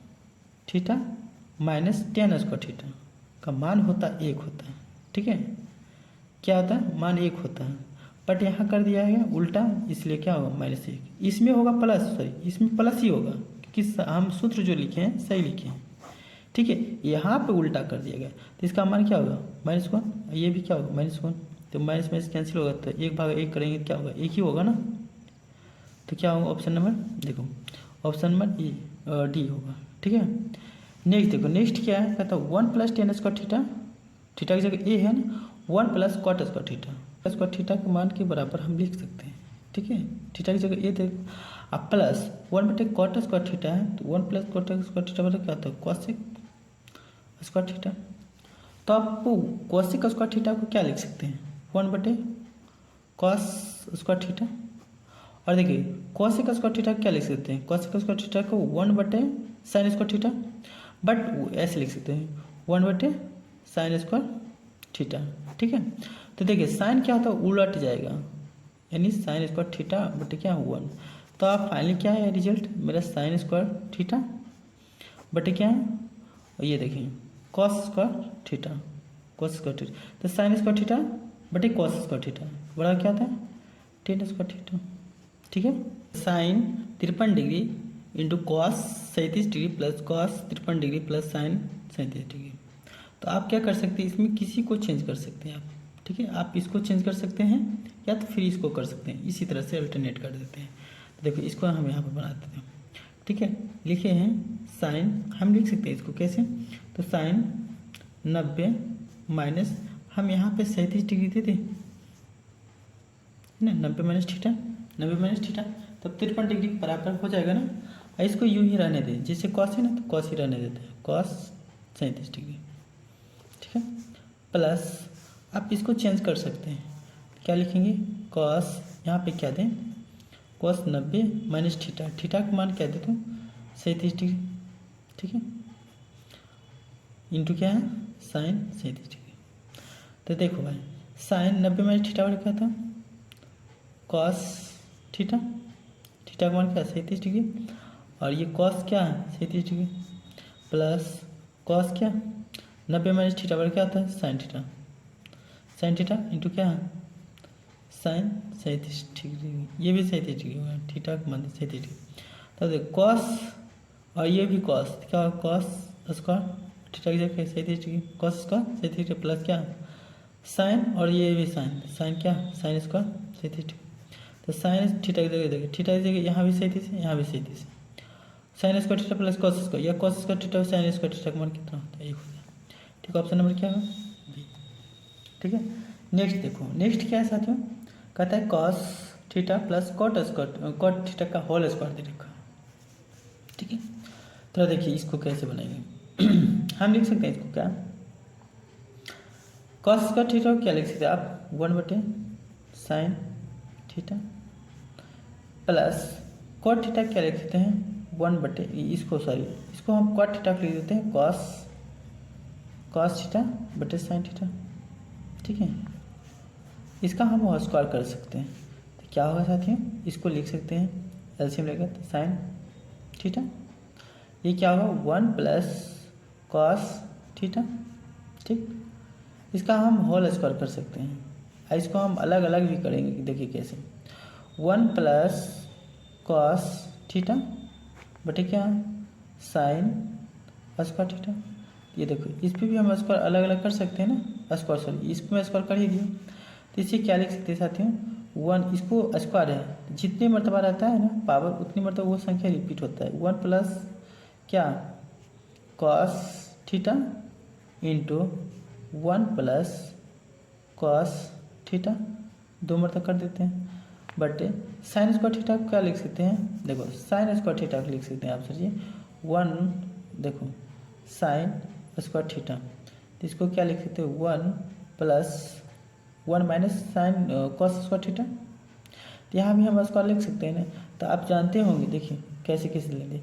theta minus 10 square theta का मान होता 1 होता है। ठीक है, क्या होता है, मान 1 होता है, बट यहाँ कर दिया है उल्टा, इसलिए क्या होगा -1। इसमें होगा प्लस, सॉरी इसमें प्लस ही होगा क्योंकि हम सूत्र जो लिखे हैं सही लिखे हैं, ठीक है। यहाँ पे उल्टा कर दिया गया तो इसका मान क्या होगा -1, ये भी क्या होगा -1, तो माइनस माइनस कैंसिल होगा तो 1/1 करेंगे क्या होगा, एक ही होगा ना। तो क्या होगा ऑप्शन नंबर, देखो ऑप्शन नंबर ई डी होगा, ठीक है। नेक्स्ट देखो, नेक्स्ट क्या है, कहता है 1 + tan स्क्वायर थीटा, थीटा की जगह ए है ना, 1 + cot square theta, square theta के मान के बराबर हम लिख सकते हैं, ठीक है। थीटा की जगह ए दे, अब प्लस 1/cot स्क्वायर थीटा है तो 1 + cot स्क्वायर थीटा बराबर क्या होता है, cosec स्क्वायर थीटा। तो आप cosec स्क्वायर थीटा को क्या लिख सकते हैं, 1/cos स्क्वायर थीटा। और देखिए cosec स्क्वायर थीटा क्या लिख सकते हैं, cosec स्क्वायर थीटा को 1/sin स्क्वायर थीटा, बट ऐसे लिख सकते हैं 1/sin स्क्वायर थीटा, ठीक है। तो देखिए साइन क्या होता है, उलट जाएगा, यानी sin स्क्वायर थीटा बटे क्या 1। तो आप फाइनली क्या है रिजल्ट मेरा sin स्क्वायर थीटा बटे क्या है, और ये देखिए cos square theta, cos square theta, तो sin स्क्वायर थीटा बटे cos स्क्वायर थीटा बड़ा क्या होता है tan स्क्वायर थीटा, ठीक है। Sine 53 degree into cos 37 degree plus cos 53 degree plus sine 37 degree. तो आप क्या कर सकते हैं, इसमें किसी को चेंज कर सकते हैं आप, ठीक है। आप इसको चेंज कर सकते हैं या तो फिर इसको कर सकते हैं, इसी तरह से अल्टरनेट कर देते हैं। तो देखो इसको हम यहाँ पर बना देते हैं, ठीक है। लिखे हैं साइन, हम लिख सकते हैं इसको कैसे, तो साइन 90 माइनस हम यहाँ पे 37 डिग्री दे दें ना, 90 माइनस थीटा, 90 माइनस थीटा, तब 53 डिग्री के बराबर हो जाएगा ना। और इसको यूँ ही रहने दें, जैसे कॉस है ना तो कॉस ही रहने देते हैं, कॉस 37 डिग्री, ठीक है। प्लस आप इसको चेंज कर सकते हैं, क्या लिखेंगे, कॉस यहाँ पे क्या दें, कॉस 90 माइनस थीटा, थीटा का मान क्या देते हूँ 37 डिग्री, ठीक है, इंटू क्या है साइन 37 डिग्री। तो देखो भाई साइन 90 माइनस थीटा बराबर क्या था, कॉस थीटा, थीटा का मान क्या 37 डिग्री, और ये कॉस क्या है 37 डिग्री, प्लस कॉस क्या 90 माइनस थीटा बराबर क्या होता है sine theta, sign theta into क्या है साइन 37 डिग्री, ये भी 37 डिग्री होगा, थीटा का मान 37 डिग्री। तब देखो कॉस और ये भी कॉस, क्या होगा कॉस स्क्वायर थीटा की जगह 37 degree, cos square 37 degree plus क्या साइन, और ये भी साइन, साइन क्या साइन स्क्वायर 37 डिग्री, तो साइन थीटा की जगह देखिए, थीटा की जगह यहाँ भी 37 है, यहाँ भी 37 है, sine square theta plus cos square, या cos square theta sine square theta का मान कितना होता है 1 होता है, ठीक है। ऑप्शन नंबर क्या होगा बी, ठीक है। नेक्स्ट देखो, नेक्स्ट क्या है साथियों, कहता है cos theta plus cot square, cot theta का होल स्क्वायर दे रखा, ठीक है। तो देखिए इसको कैसे बनाएंगे हम लिख सकते हैं इसको क्या, कॉस स्क्वायर थीटा को क्या लिख सकते हैं आप 1/sin theta, plus cot theta क्या लिख सकते हैं 1/, इसको सॉरी इसको हम कॉट थीटा लिख देते हैं कॉस थीटा बटे साइन थीटा, ठीक है। इसका हम स्क्वायर कर सकते हैं, तो क्या होगा साथियों, इसको लिख सकते हैं एलसीएम लेकर तो साइन थीटा, ये क्या होगा 1 + cos थीटा, ठीक। इसका हम होल स्क्वायर कर सकते हैं, और इसको हम अलग अलग भी करेंगे, देखिए कैसे 1 + cos थीटा बटे क्या साइन स्क्वायर थीटा, ये देखो इस पर भी हम स्क्वायर अलग अलग कर सकते हैं ना, स्क्वायर सॉरी इस पर स्क्वायर कर ही दिया, तो इसे क्या लिख सकते हैं साथियों 1, इसको स्क्वायर है जितनी मरतबा रहता है ना पावर उतनी मरतबा वो संख्या रिपीट होता है, 1 + क्या cos theta into 1 + cos theta, 2 मरतबा कर देते हैं, बटे साइन स्क्वायर थीटा को क्या लिख सकते हैं, देखो साइन स्क्वायर थीटा को लिख सकते हैं आप सोचिए 1, देखो साइन स्क्वायर थीटा, तो इसको क्या लिख सकते हैं 1 + 1 - साइन कॉस स्क्वायर थीटा, तो यहाँ भी हम स्क्वायर लिख सकते हैं ना। तो आप जानते होंगे, देखिए कैसे कैसे लेंगे,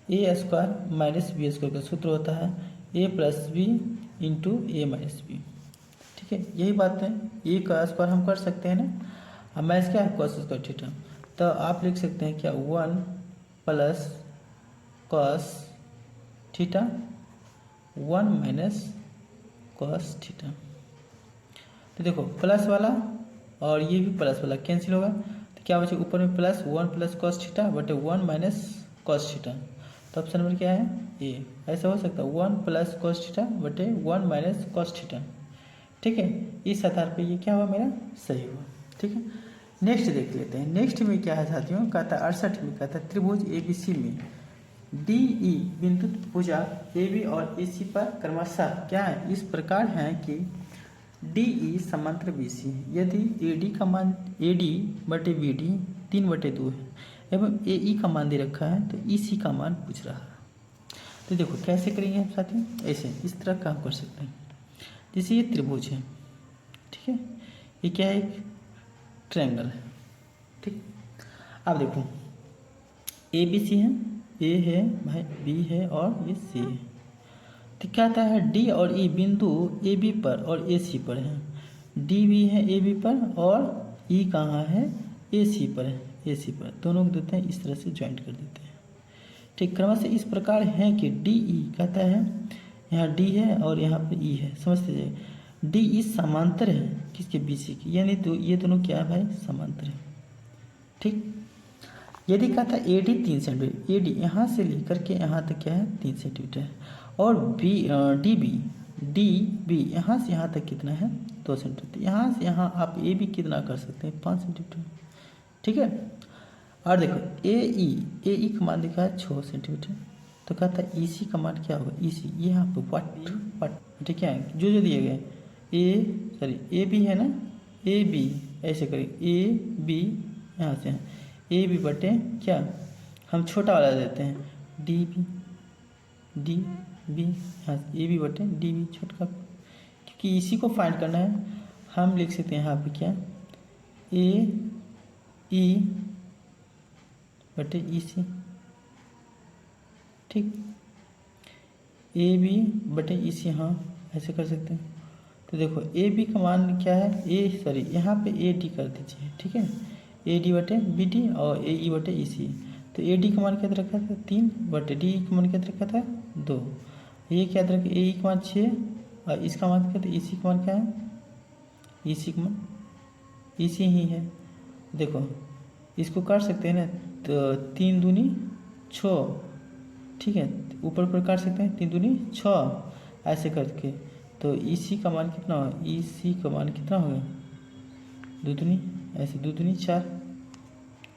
ए स्क्वायर माइनस बी स्क्वायर का सूत्र होता है a + b into a - b, ठीक है। यही बात है, ए का स्क्वायर हम कर सकते हैं ना, अब माइनस क्या है कॉस स्क्वायर थीटा, तो आप लिख सकते हैं क्या 1 + cos थीटा 1 - cos थीटा, तो देखो प्लस वाला और ये भी प्लस वाला कैंसिल होगा, तो क्या बचे ऊपर में प्लस 1 प्लस कॉस थीटा बटे 1 माइनस कॉस थीटा। तो ऑप्शन नंबर क्या है ए। ऐसा हो सकता है 1 प्लस कॉस थीटा बटे 1 माइनस कॉस थीटा। ठीक है, इस आधार पे ये क्या हुआ मेरा सही हुआ। ठीक है, नेक्स्ट देख लेते हैं। नेक्स्ट में क्या है साथियों, कहता है 68 में कहता है त्रिभुज ABC में डी ई बिंदु भुजा AB और AC पर क्रमशः क्या है इस प्रकार है कि DE समांतर BC है। यदि AD का मान AD बटे BD 3/2 है एवं AE का मान दे रखा है तो EC का मान पूछ रहा है। तो देखो कैसे करेंगे हम साथियों, ऐसे इस तरह काम कर सकते हैं। जैसे ये त्रिभुज है, ठीक है, ये क्या है एक ट्रायंगल है। ठीक, अब देखो ABC है, A है भाई, B है और ये C है। तो क्या आता है D और E बिंदु AB पर और AC पर है। D भी है AB पर और E कहाँ है AC पर है, AC पर। दोनों को देते हैं इस तरह से ज्वाइंट कर देते हैं। ठीक, क्रम से इस प्रकार है कि DE कहता है यहाँ D है और यहाँ पे E है, समझते जाइए। DE समांतर है किसके BC की, यानी तो ये दोनों क्या है भाई समांतर है। ठीक, यदि कहता है AD 3 सेंटीमीटर, AD यहाँ से लेकर के यहाँ तक क्या है 3 सेंटीमीटर है और DB यहाँ से यहाँ तक कितना है 2 सेंटीमीटर। यहाँ से यहाँ आप AB कितना कर सकते हैं 5 सेंटीमीटर। ठीक है, और देखो AE का मान दिखा है 6 सेंटीमीटर। तो कहता है EC का मान क्या होगा, EC यहाँ पे वट ठीक है, जो दिए गए AB है ना, AB ऐसे करेंगे AB यहाँ से AB बटे क्या हम छोटा वाला देते हैं DB यहाँ से AB बटे DB छोटा, क्योंकि इसी को फाइंड करना है। हम लिख सकते हैं यहाँ पे क्या AE बटे EC। ठीक, AB बटे EC, हाँ ऐसे कर सकते हैं। तो देखो AB का मान क्या है यहाँ पे AD कर दीजिए। ठीक है, AD बटे BD और AE बटे EC। तो AD का मान क्या रखा था 3 बटे DE का मान क्या रखा था 2। ये क्या रखा AE का मान 6 और इसका मान क्या था EC का मान क्या है, EC का मान EC ही है। देखो इसको काट सकते हैं ना, तो 3 दूनी 6। ठीक है, ऊपर पर काट सकते हैं 3 दूनी 6 ऐसे करके। तो EC का मान कितना होगा, EC का मान कितना होगा 2 दूनी ऐसे 2 दूनी 4।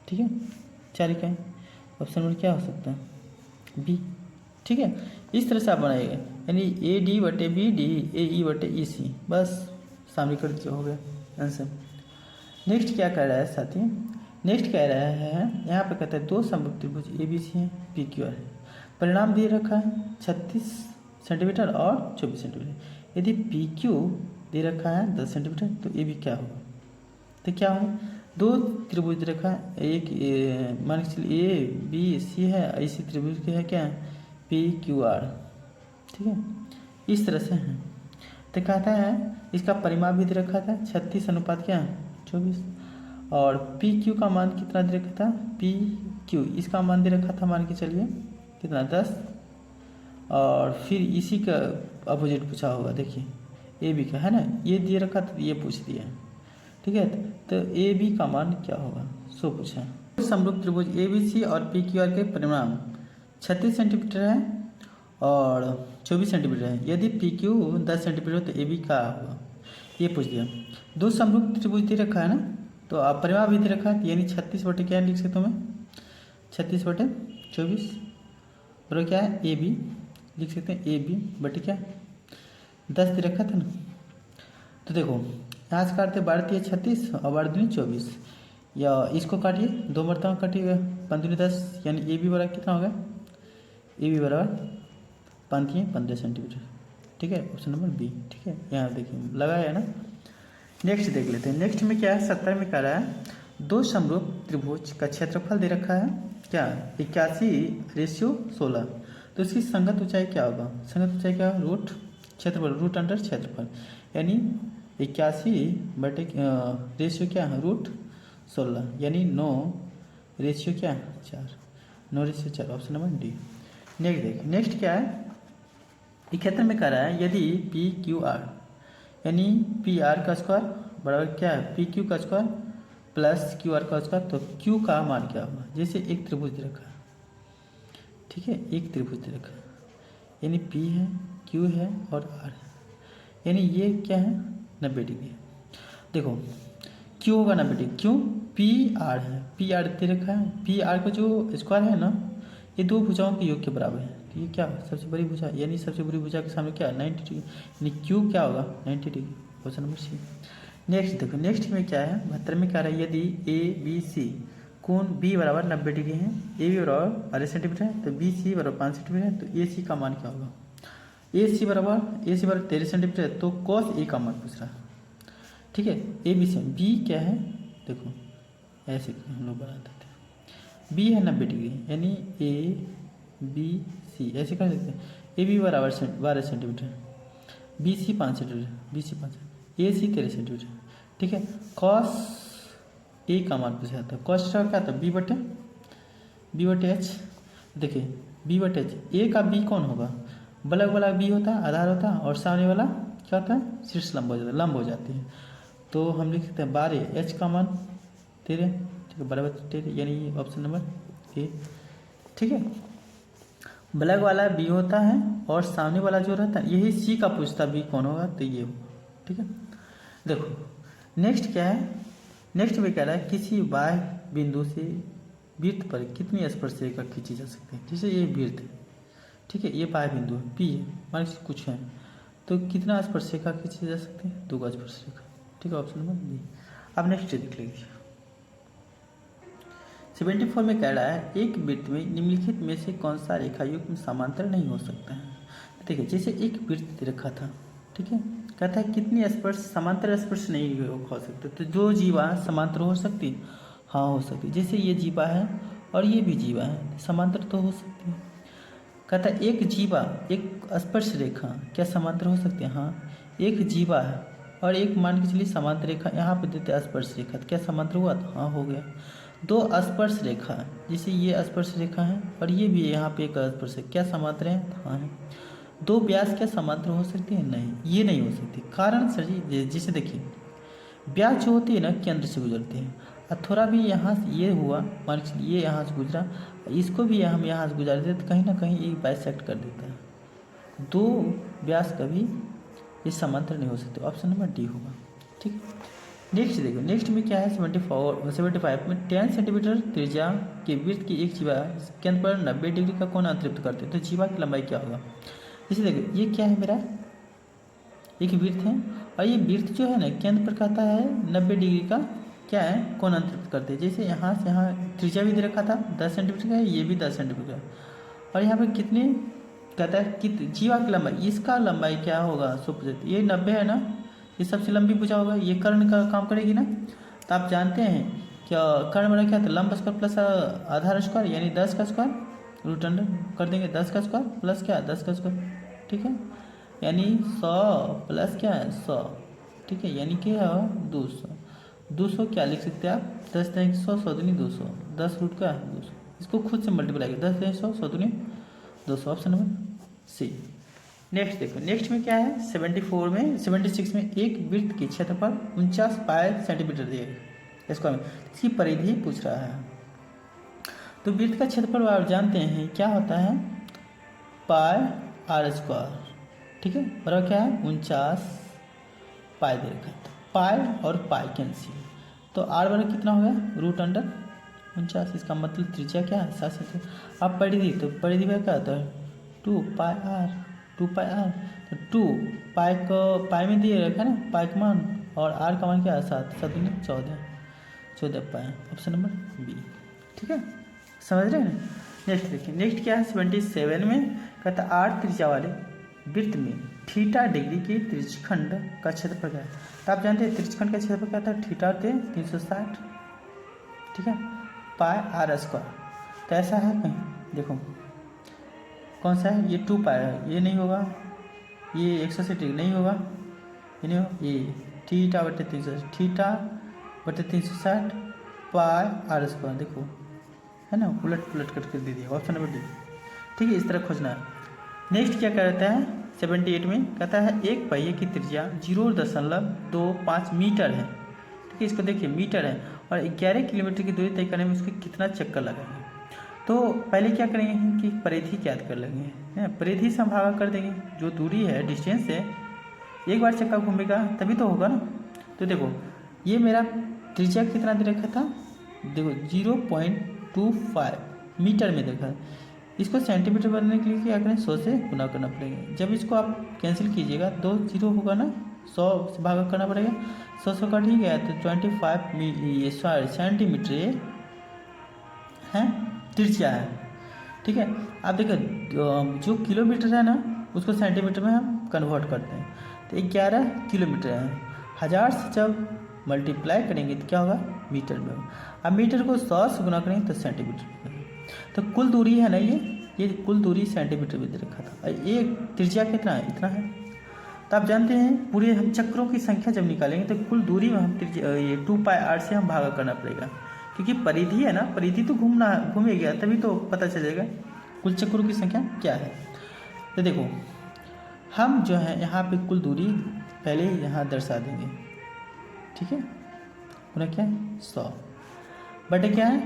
ठीक है, 4 इकाई। ऑप्शन नंबर क्या हो सकता है B। ठीक है, इस तरह से आप बनाइएगा, यानी AD बटे BD AE बटे EC, बस सामने कर दीजिए, हो गया आंसर। नेक्स्ट क्या कह रहा है साथी, नेक्स्ट कह रहा है यहाँ पे कहता है 2 समरूप त्रिभुज ABC है PQR है। परिणाम दिए रखा है 36 सेंटीमीटर और 24 सेंटीमीटर। यदि PQ दे रखा है 10 सेंटीमीटर तो AB क्या होगा। तो क्या हो 2 त्रिभुज दे रखा है, एक मान के चलिए ABC है, इसी त्रिभुज के है क्या PQR। ठीक है, इस तरह से है। तो कहता है इसका परिमाप भी दे रखा था 36 अनुपात क्या 24 और PQ का मान कितना दे रखा था PQ इसका मान दे रखा था मान के चलिए कितना 10 और फिर इसी का अपोजिट पूछा होगा। देखिए AB का है ना, ये दिए रखा था ये पूछ दिया। ठीक है, तो AB का मान क्या होगा सो पूछा। समरूप त्रिभुज ABC और PQR के परिमाण 36 सेंटीमीटर है और 24 सेंटीमीटर है। यदि PQ 10 सेंटीमीटर हो तो AB क्या होगा ये पूछ दिया। 2 समरूप त्रिभुज दे रखा है ना, तो आप परिमाण भी दे रखा है, यानी 36 बटे क्या लिख सकता हूँ मैं 36 बटे 24 बराबर क्या है AB लिख सकते हैं AB बटे क्या 10 दे रखा था ना। तो देखो यहाँ से काटते 12 × 36 और 12 दूनी 24, या इसको काटिए 2 मरतबा काटिएगा 5 दूनी 10, यानी AB बराबर कितना होगा AB बराबर 5 × 15 सेंटीमीटर। ठीक है, ऑप्शन नंबर B। ठीक है, यहाँ देखिए लगाया ना। नेक्स्ट देख लेते हैं। नेक्स्ट में क्या है 70 में कह रहा है 2 समरूप त्रिभुज का क्षेत्रफल दे रखा है क्या 81:16। तो इसकी संगत ऊंचाई क्या होगा, संगत ऊंचाई क्या रूट क्षेत्रफल रूट अंडर क्षेत्रफल, यानी 81 बटे रेशियो क्या है √16, यानी 9 रेशियो क्या 4, 9 ratio 4, option number D। Next देखिए, नेक्स्ट क्या है 71 में कह रहा है यदि PQR यानी PR का स्क्वायर बराबर क्या है, पी क्यू का स्क्वायर प्लस क्यू आर का स्क्वायर। तो क्यू का मान क्या होगा, जैसे एक त्रिभुज दे रखा है, ठीक है, एक त्रिभुज दे रखा है, यानी पी है, क्यू है और आर है, यानी ये क्या है 90 डिग्री है। देखो क्यू होगा 90 डिग्री, क्यों, पी आर है, पी आर दे रखा है, पी आर का जो स्क्वायर है ना, ये दो भुजाओं के योग के बराबर है। तो ये क्या सबसे बड़ी भुजा, यानी सबसे बड़ी भुजा के सामने क्या 90 डिग्री, यानी क्यू क्या होगा 90 degree. Question number C. Next देखो, नेक्स्ट में क्या है 72 में क्या रहा है, यदि ए बी सी कोण बी बराबर 90 डिग्री है, ए बी बराबर 12 सेंटीमीटर है, तो बी सी बराबर 5 सेंटीमीटर है, तो ए सी का मान क्या होगा। ए सी बराबर 13 सेंटीमीटर है, तो कॉस ए का मान पूछ रहा है, ठीक है। ए बी सी, बी क्या है, देखो ऐसे हम लोग बना देते हैं, बी है 90 डिग्री, यानी ए बी सी ऐसे कर सकते हैं, ए बी बराबर 12 centimetre, B C 5 centimetre, B C 5, A C 13 centimetre, ठीक है। कॉस ए का मान पूछा जाता है, कॉस का क्या था, बी बटे एच। देखिए बी बटे एच, ए का बी कौन होगा, बलग वाला बी होता है, आधार होता है, और सामने वाला क्या होता है, शीर्ष लंब हो जाता है, लंब हो जाती है। तो हम लिख सकते हैं 12, एच का मान 13, ठीक है, बराबर 13, यानी ऑप्शन नंबर ए, ठीक है। ब्लैक वाला बी होता है और सामने वाला जो रहता है यही सी का पूछता बी कौन होगा, तो ये होगा, ठीक है। देखो नेक्स्ट क्या है, नेक्स्ट में कह रहा है किसी बाह्य बिंदु से वृत्त पर कितनी स्पर्शरेखा खींची जा सकती है। जैसे ये वृत्त है, ठीक है, ये बाह्य बिंदु है पी है, मान लीजिए कुछ है, तो कितना स्पर्शरेखा खींची जा सकती है, 2 स्पर्शरेखा, ठीक है, ऑप्शन नंबर बी। अब नेक्स्ट देख लीजिए, 74 में कह रहा है एक वृत्त में निम्नलिखित में से कौन सा रेखा युग्म समांतर नहीं हो सकता है। देखिए जैसे एक वृत्त रखा था, ठीक है, कहता है कितनी स्पर्श समांतर स्पर्श नहीं हो सकते, तो जो जीवा समांतर हो सकती, हाँ हो सकती, जैसे ये जीवा है और ये भी जीवा है, समांतर तो हो सकती है। कहता है एक जीवा एक स्पर्श रेखा क्या समांतर हो सकती है, हाँ, एक जीवा है और एक मान के चलिए समांतर रेखा यहाँ पे देते हैं स्पर्श रेखा, तो क्या समांतर हुआ, तो हाँ हो गया। 2 स्पर्श रेखा, जैसे ये स्पर्श रेखा है और ये भी यहाँ पे एक स्पर्श है, क्या समांतर है, हाँ है। 2 व्यास क्या समांतर हो सकती है, नहीं, ये नहीं हो सकती। कारण सर जी, जैसे देखिए व्यास जो होती है ना केंद्र से गुजरती है, और थोड़ा भी यहाँ से ये हुआ, मान लीजिए ये यहाँ से गुजरा, इसको भी हम यहाँ से गुजार देते, तो कहीं ना कहीं ये बाइसेक्ट कर देता है। 2 व्यास कभी ये समांतर नहीं हो सकते, ऑप्शन नंबर डी होगा, ठीक है। नेक्स्ट देखो, नेक्स्ट में क्या है 75 में 10 सेंटीमीटर त्रिज्या के वृत्त की एक जीवा केंद्र पर 90 डिग्री का कोण अतिरिक्त करते हैं, तो जीवा की लंबाई क्या होगा। जैसे देखो ये क्या है, मेरा एक वृत्त है और ये वृत्त जो है ना केंद्र पर कहता है 90 डिग्री का क्या है कोण अतिरिक्त करते हैं। जैसे यहाँ से यहाँ त्रिज्या भी दे रखा था 10 सेंटीमीटर का, ये भी 10 सेंटीमीटर का, और यहाँ पर कितने कहता है कि जीवा की लंबाई, इसका लंबाई क्या होगा 100%, ये 90 है ना, ये सबसे लंबी भुजा होगा, ये कर्ण का काम करेगी ना। तो आप जानते हैं क्या कर्ण बड़ा क्या था, लंब स्क्वायर प्लस आधार स्क्वायर, यानी 10 का स्क्वायर रूट अंडर कर देंगे, 10 का स्क्वायर प्लस क्या 10 का स्क्वायर, ठीक है, यानी 100 प्लस क्या है 100, ठीक है, यानी क्या है 200। 200 क्या लिख सकते हैं आप, 10 × 100 100 दूनी 200, 10 रूट का 200, इसको खुद से मल्टीप्लाई करें, 10 × 100 100 दूनी 200, ऑप्शन नंबर सी। नेक्स्ट देखो, नेक्स्ट में क्या है 76 में एक वृत्त की क्षेत्रफल 49 पाई सेंटीमीटर दिए स्क्वायर में, इसकी परिधि पूछ रहा है। तो वृत्त का क्षेत्रफल आप जानते हैं क्या होता है, पाई आर स्क्वायर, ठीक है, बराबर क्या है 49 पाई दे रखा है, पाई और पाई कैंसिल, तो आर बराबर कितना हो गया रूट अंडर 49, इसका मतलब त्रिज्या क्या है 7 सेंटीमीटर। अब परिधि, तो परिधि में क्या होता है 2 पाई आर, 2 पाई आर, तो 2 पाई को पाई में दिए रखा है ना पाई का मान, और आर का मान क्या है 7, 7 दूनी 14 पाई, ऑप्शन नंबर बी, ठीक है, समझ रहे हैं। नेक्स्ट देखिए, नेक्स्ट क्या है 77 में कहता है 8 त्रिज्या वाले वृत्त में थीटा डिग्री की त्रिज्यखंड का क्षेत्रफल क्या है। तो आप जानते हैं त्रिज्यखंड का क्षेत्रफल क्या था, थीटा होते 360, ठीक है, पाई आर स्क्वायर, तो ऐसा है कहीं देखो कौन सा है, ये 2 पाई है, ये नहीं होगा, ये 180 डिग्री नहीं होगा, ये नहीं होगा, ये थीटा बटे 360 पाई आर स्क्वायर, देखो है ना, उलट पुलट करके दे दिया, ऑप्शन नंबर डी, ठीक है, इस तरह खोजना है। नेक्स्ट क्या कहता है 78 में कहता है एक पहिए की त्रिज्या 0.25 मीटर है। ठीक है, इसको देखिए मीटर है और 11 किलोमीटर की दूरी तय करने में उसके कितना चक्कर लगाएंगे। तो पहले क्या करेंगे कि परिधि ज्ञात कर लेंगे, परिधि से हम भागा कर देंगे, जो दूरी है डिस्टेंस है, एक बार चक्का घूमेगा तभी तो होगा ना। तो देखो ये मेरा त्रिज्या कितना दे रखा था, देखो 0.25 मीटर में देखा। इसको सेंटीमीटर बनने के लिए क्या करें, 100 से गुना करना पड़ेगा। जब इसको आप कैंसिल कीजिएगा 2 जीरो होगा ना, 100 से भागा करना पड़ेगा, 100 का ठीक है तो 25 सेंटीमीटर ये है त्रिज्या है। ठीक है, आप देखो जो किलोमीटर है ना उसको सेंटीमीटर में हम कन्वर्ट करते हैं, तो 11 किलोमीटर है। 1000 से जब मल्टीप्लाई करेंगे तो क्या होगा, मीटर में होगा। अब मीटर को 100 से गुना करेंगे तो सेंटीमीटर में होगा। तो कुल दूरी है ना ये कुल दूरी सेंटीमीटर में दे रखा था, और ये त्रिज्या कितना है, इतना है। तो आप जानते हैं पूरे हम चक्रों की संख्या जब निकालेंगे तो कुल दूरी में हम ये 2πr से हम भागा करना पड़ेगा, क्योंकि परिधि है ना, परिधि तो घूमेगा तभी तो पता चलेगा कुल चक्रों की संख्या क्या है। तो देखो हम जो है यहाँ पे कुल दूरी पहले ही यहाँ दर्शा देंगे। ठीक है, पूरा क्या है 100 बटे क्या है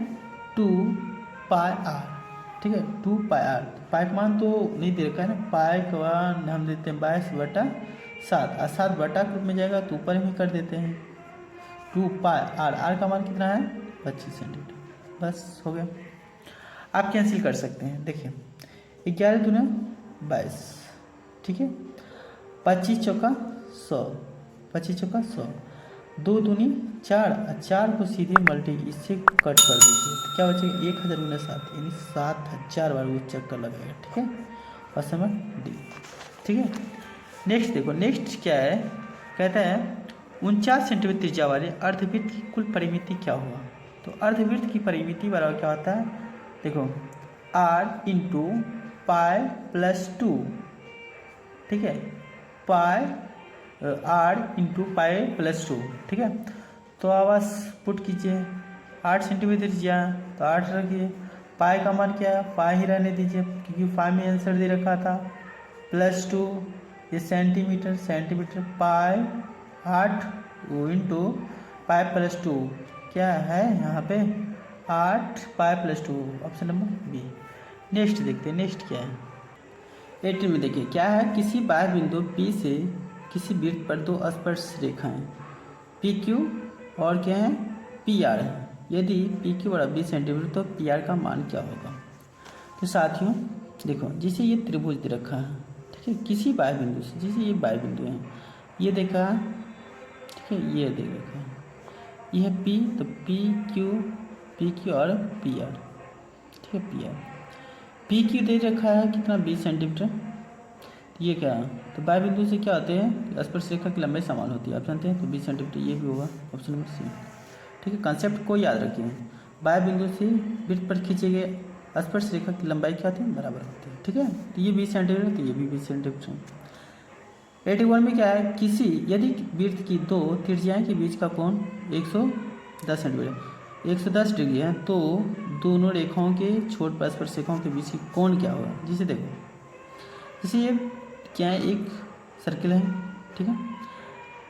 2πr। ठीक है, 2πr, पाई का मान तो नहीं दे रखा है ना, पाई का मान हम देते हैं 22/7 और 7 बटा के रूप में जाएगा तो ऊपर में कर देते हैं 2πr। r का मान कितना है 25 सेंटीमीटर, बस हो गया। आप कैंसिल कर सकते हैं, देखिए 11 दूना 22, ठीक है, 25 चौका 100, 25 चौका 100, 2 दूनी 4 और 4 को सीधे मल्टी इससे कट कर दीजिए तो क्या बचेगा 1000 गुना 7 यानी 7000 बार वो चक्कर लगाएगा। ठीक है, और समय डी। ठीक है, नेक्स्ट देखो, नेक्स्ट क्या है, कहता है 49 सेंटीमीटर त्रिज्या वाले अर्धवृत्त की कुल परिमिति क्या हुआ। तो अर्धवृत्त की परिमिति बराबर क्या होता है, देखो r इंटू पाई प्लस 2। ठीक है, पाई r इंटू पाई प्लस 2। ठीक है, तो आवाज पुट कीजिए 8 सेंटीमीटर त्रिज्या तो 8 रखिए, पाई का मान क्या है, पाई ही रहने दीजिए क्योंकि पाई में आंसर दे रखा था, प्लस 2 ये centimetre, centimetre pi 8 into pi plus 2 क्या है यहाँ पे 8 pi plus 2, option number B. Next देखते हैं, नेक्स्ट क्या है 18 में। देखिए क्या है, किसी बाह्य बिंदु P से किसी वृत्त पर दो स्पर्श रेखाएं PQ और क्या है PR है। यदि PQ बराबर 20 सेंटीमीटर तो PR का मान क्या होगा। तो साथियों देखो जैसे ये त्रिभुज दे रखा है, ठीक है, किसी बाह्य बिंदु से, जैसे ये बाह्य बिंदु है, ये देखा, ठीक है, ये देख रखा है, ये है P तो PQ और PR। ठीक है, PR PQ दे रखा है कितना 20 सेंटीमीटर, तो ये क्या है, तो बाह्य बिंदु से क्या होते हैं स्पर्श रेखा की लंबाई समान होती है, आप जानते हैं, तो 20 सेंटीमीटर ये भी होगा, ऑप्शन नंबर सी। ठीक है, कंसेप्ट को याद रखिए, बाह्य बिंदु से वृत्त पर खींचे गए स्पर्श रेखा की लंबाई क्या होती है, बराबर होती है। ठीक है, तो ये 20 सेंटीमीटर तो ये भी 20 सेंटीमीटर। 81 में क्या है, किसी यदि वृत्त की दो त्रिज्याएं के बीच का कोण 110 सेंटीमीटर 110 डिग्री है तो दोनों रेखाओं के छोर पर स्पर्श रेखाओं के बीच की कोण क्या होगा। जिसे देखो, जैसे ये क्या है, एक सर्किल है, ठीक है,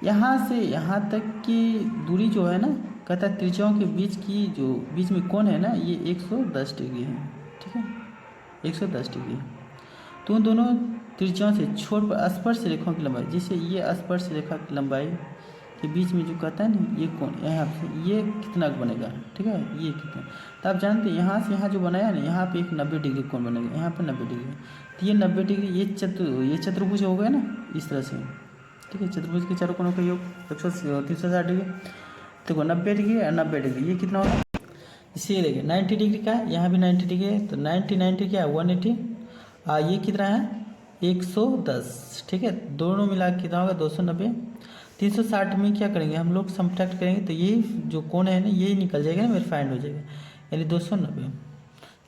यहाँ से यहाँ तक की दूरी जो है ना, कहता है त्रिज्याओं के बीच की जो बीच में कोण है ना, ये 110 डिग्री है। ठीक है, 110 डिग्री, तो उन दोनों त्रिज्याओं से छोर पर स्पर्श रेखाओं की लंबाई, जैसे ये स्पर्श रेखा की लंबाई के बीच में जो कहता है ना ये कोण, यहाँ से ये कितना बनेगा। ठीक है, ये कितना, तो आप जानते हैं यहाँ से यहाँ जो बनाया ना, यहाँ पे एक 90 डिग्री कोण बनेगा, यहाँ पे 90 डिग्री, तो ये 90 डिग्री ये चतुर्भुज हो गया ना इस तरह से। ठीक है, चतुर्भुज के चारों कोणों का योग 360 डिग्री, देखो 90 डिग्री और 90 डिग्री, ये कितना होगा, इसे देखिए 90 डिग्री का है, यहाँ भी 90 डिग्री है, तो 90 क्या है 180, ये कितना है 110। ठीक है, दोनों मिला के कितना होगा 290। 360 में क्या करेंगे हम लोग, सब्ट्रैक्ट करेंगे तो ये जो कोण है ना यही निकल जाएगा ना, मेरे फाइंड हो जाएगा, यानी 290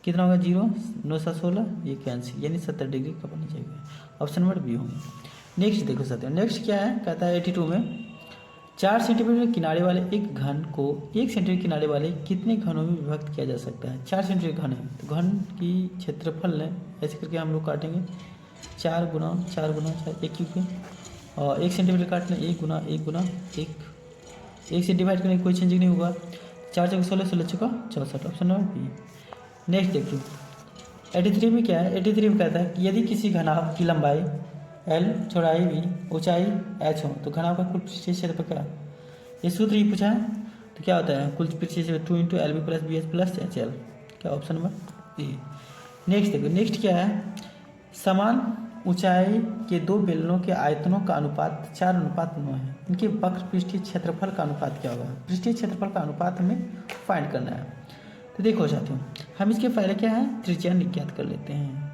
कितना होगा 0 9 7 16 ये कैंसिल, यानी 70 डिग्री का बन जाएगा, ऑप्शन नंबर बी होंगे। नेक्स्ट देखो साथियों, नेक्स्ट क्या है, कहता है 82 में 4 सेंटीमीटर किनारे वाले एक घन को 1 सेंटीमीटर किनारे वाले कितने घनों में विभक्त किया जा सकता है। 4 सेंटीमीटर घन है तो घन की क्षेत्रफल है, ऐसे करके हम लोग काटेंगे 4 गुना 4 गुना 4 1 क्यूब के, और 1 सेंटीमीटर काटना 1 गुना 1 गुना 1 से डिवाइड करने कोई चेंजिंग नहीं होगा। 4 चौके 16 16 चौका 64, ऑप्शन नंबर बी। नेक्स्ट देखिए 83 में क्या है, 83 में कहता है कि यदि किसी घनाभ की लंबाई L, चौड़ाई V, ऊंचाई H हो तो घनाभ का कुल पृष्ठीय क्षेत्रफल क्या है। ये सूत्र ही पूछा है, तो क्या होता है कुल पृष्ठीय क्षेत्रफल 2 into LB plus BH plus HL, क्या ऑप्शन नंबर ए। नेक्स्ट देखो, नेक्स्ट क्या है, समान ऊंचाई के दो बेलनों के आयतनों का अनुपात 4:9 है, इनके वक्र पृष्ठीय क्षेत्रफल का अनुपात क्या होगा। पृष्ठीय क्षेत्रफल का अनुपात हमें फाइंड करना है। तो देखो साथियों, हम इसके पहले क्या है त्रिज्या ज्ञात कर लेते हैं।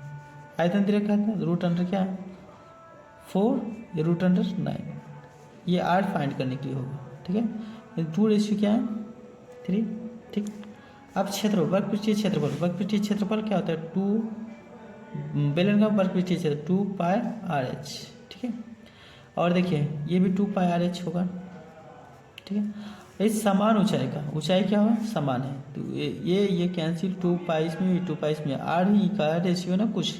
आयतन दे रखा है, रूट अंडर क्या है 4, ये रूट अंडर 9, ये 8 फाइंड करने के लिए होगा, ठीक है। 2 रेशियो क्या है 3, ठीक। अब क्षेत्रफल वर्ग पृष्ठीय क्षेत्रफल, वर्ग पृष्ठीय क्षेत्रफल क्या होता है 2 बेलन का वर्ग पृष्ठीय क्षेत्र 2 पाई RH, ठीक है। और देखिए ये भी 2 पाई RH होगा, ठीक है। इस समान ऊंचाई का, ऊंचाई क्या होगा समान है, तो ये कैंसिल 2 पाई इसमें भी 2 पाई इसमें, आर ही का रेशियो ना कुछ,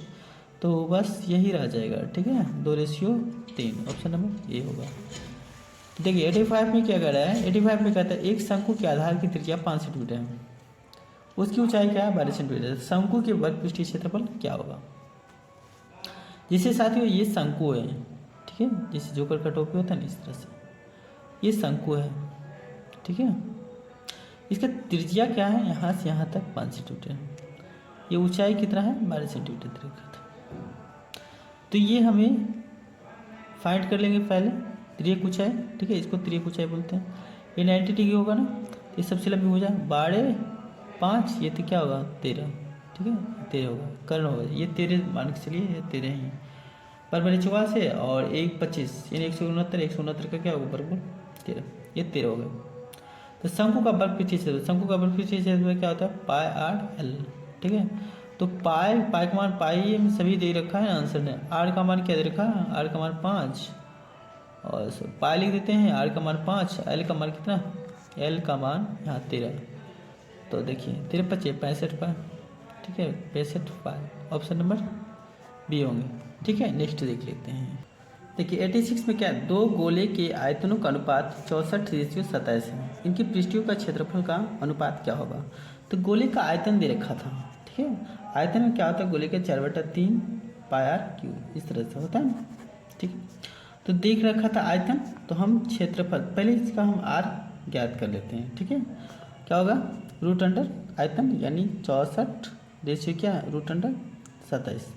तो बस यही रह जाएगा, ठीक है 2:3, ऑप्शन नंबर ए होगा। देखिए 85 में क्या कह रहा है, 85 में कहता है एक शंकु के आधार की त्रिज्या 5 सेंटीमीटर है, उसकी ऊंचाई क्या है 12 सेंटीमीटर, शंकु के वर्ग पृष्ठीय क्षेत्रफल क्या होगा। जिससे साथियों ये शंकु है, ठीक है, जैसे जोकर का टोपी होता है ना इस तरह से, ये शंकु है, ठीक है। इसका त्रिज्या क्या है यहाँ से यहाँ तक 5 सेंटीमीटर है, ये ऊंचाई कितना है 12 सेंटीमीटर तक। तो ये हमें फाइंड कर लेंगे पहले त्रियक ऊंचाई, ठीक है, इसको त्रियक ऊंचाई बोलते हैं। ये 90 डिग्री होगा ना, तो ये सबसे लंबी हो जाए 12 5, ये तो क्या होगा 13, ठीक है 13 होगा, कर्ण होगा, ये 13 मान के चलिए, ये 13 ही पर बड़े 4 से, और 1 25 यानी 169 का क्या होगा बराबर 13, ये 13 हो गया। तो शंकु का वर्ग पृष्ठीय क्षेत्रफल, शंकु का वर्ग पृष्ठीय क्षेत्रफल क्या होता है पाई R L, ठीक है। तो पाई का मान पाई में सभी दे रखा है आंसर ने, आर का मान क्या दे रखा है आर का मान 5, और पाई लिख देते हैं, आर का मान 5, एल का मान कितना, एल का मान यहाँ 13, तो देखिए 13 25 65 पाई, ठीक है 65 पाई, ऑप्शन नंबर बी होंगे, ठीक है। नेक्स्ट देख लेते हैं। देखिए 86 में क्या है, दो गोले के आयतनों का अनुपात 64:27 है, इनकी पृष्ठियों का क्षेत्रफल का अनुपात क्या होगा। तो गोले का आयतन दे रखा था, ठीक है, आयतन में क्या होता है गोले का 4/3 पाई R/3 इस तरह से होता है ना, ठीक। तो देख रखा था आयतन, तो हम क्षेत्रफल पहले इसका हम R ज्ञात कर लेते हैं, ठीक है। क्या होगा रूट अंडर आयतन यानी 64 रेशियो क्या है रूट अंडर 27,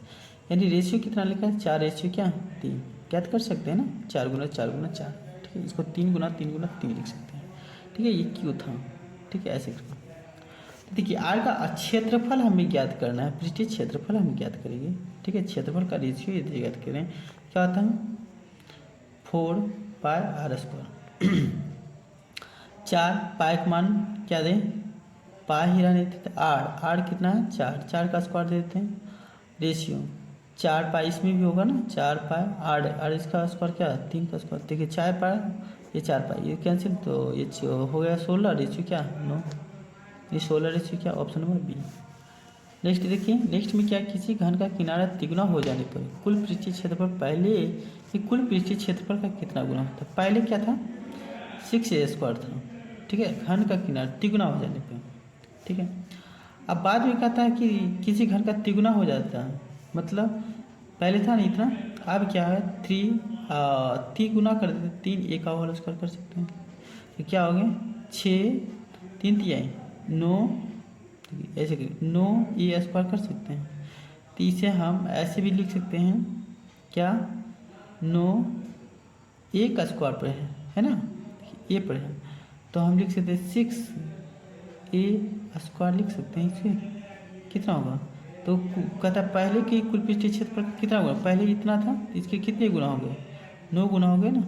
यानी रेशियो कितना लिखा है 4 रेशियो क्या 3 ज्ञात कर सकते हैं ना, 4 गुना 4 गुना 4, ठीक है। इसको 3 गुना 3 गुना 3 लिख सकते हैं, ठीक है। ये क्यों था, ठीक है ऐसे करके। तो देखिए आर का क्षेत्रफल हमें ज्ञात करना है, पृष्ठीय क्षेत्रफल हम ज्ञात करेंगे, ठीक है। क्षेत्रफल का रेशियो यदि ज्ञात करें क्या होता है 4 पाई R², 4 पाई का मान क्या दें पाई ही रहने देते, आर कितना है 4 का स्क्वायर दे देते हैं, रेशियो 4 पाई इसमें भी होगा ना, 4 पाई आर इसका स्क्वायर क्या 3 का स्क्वायर, देखिए 4 पाई ये 4 पाई ये कैंसिल, तो ये हो गया 16 रेशियो क्या 9, ये 16 रेशियो क्या ऑप्शन नंबर बी। नेक्स्ट देखिए, नेक्स्ट में क्या किसी घन का किनारा तिगुना हो जाने पर कुल पृष्ठीय क्षेत्रफल, पहले कि कुल पृष्ठीय क्षेत्रफल का कितना गुना होता है, पहले क्या था 6a² था, ठीक है, घन का किनारा तिगुना हो जाने पर, ठीक है। अब बाद में कहता है कि किसी घन का तिगुना हो जाता है, मतलब पहले था नहीं इतना, अब क्या है 3 गुना कर देते 3 एक होल स्क्वायर कर सकते हैं, तो क्या हो गया 6 3 तिहाई 9, ऐसे 9 ये स्क्वायर कर सकते हैं, तो इसे हम ऐसे भी लिख सकते हैं क्या 9 ए का स्क्वायर पर है ना, ए पर है, तो हम लिख सकते हैं 6a² लिख सकते हैं, इसके कितना होगा, तो कहता पहले के कुल पृष्ठीय क्षेत्रफल कितना होगा, पहले इतना था इसके कितने गुना हो गए 9 गुना हो गए ना,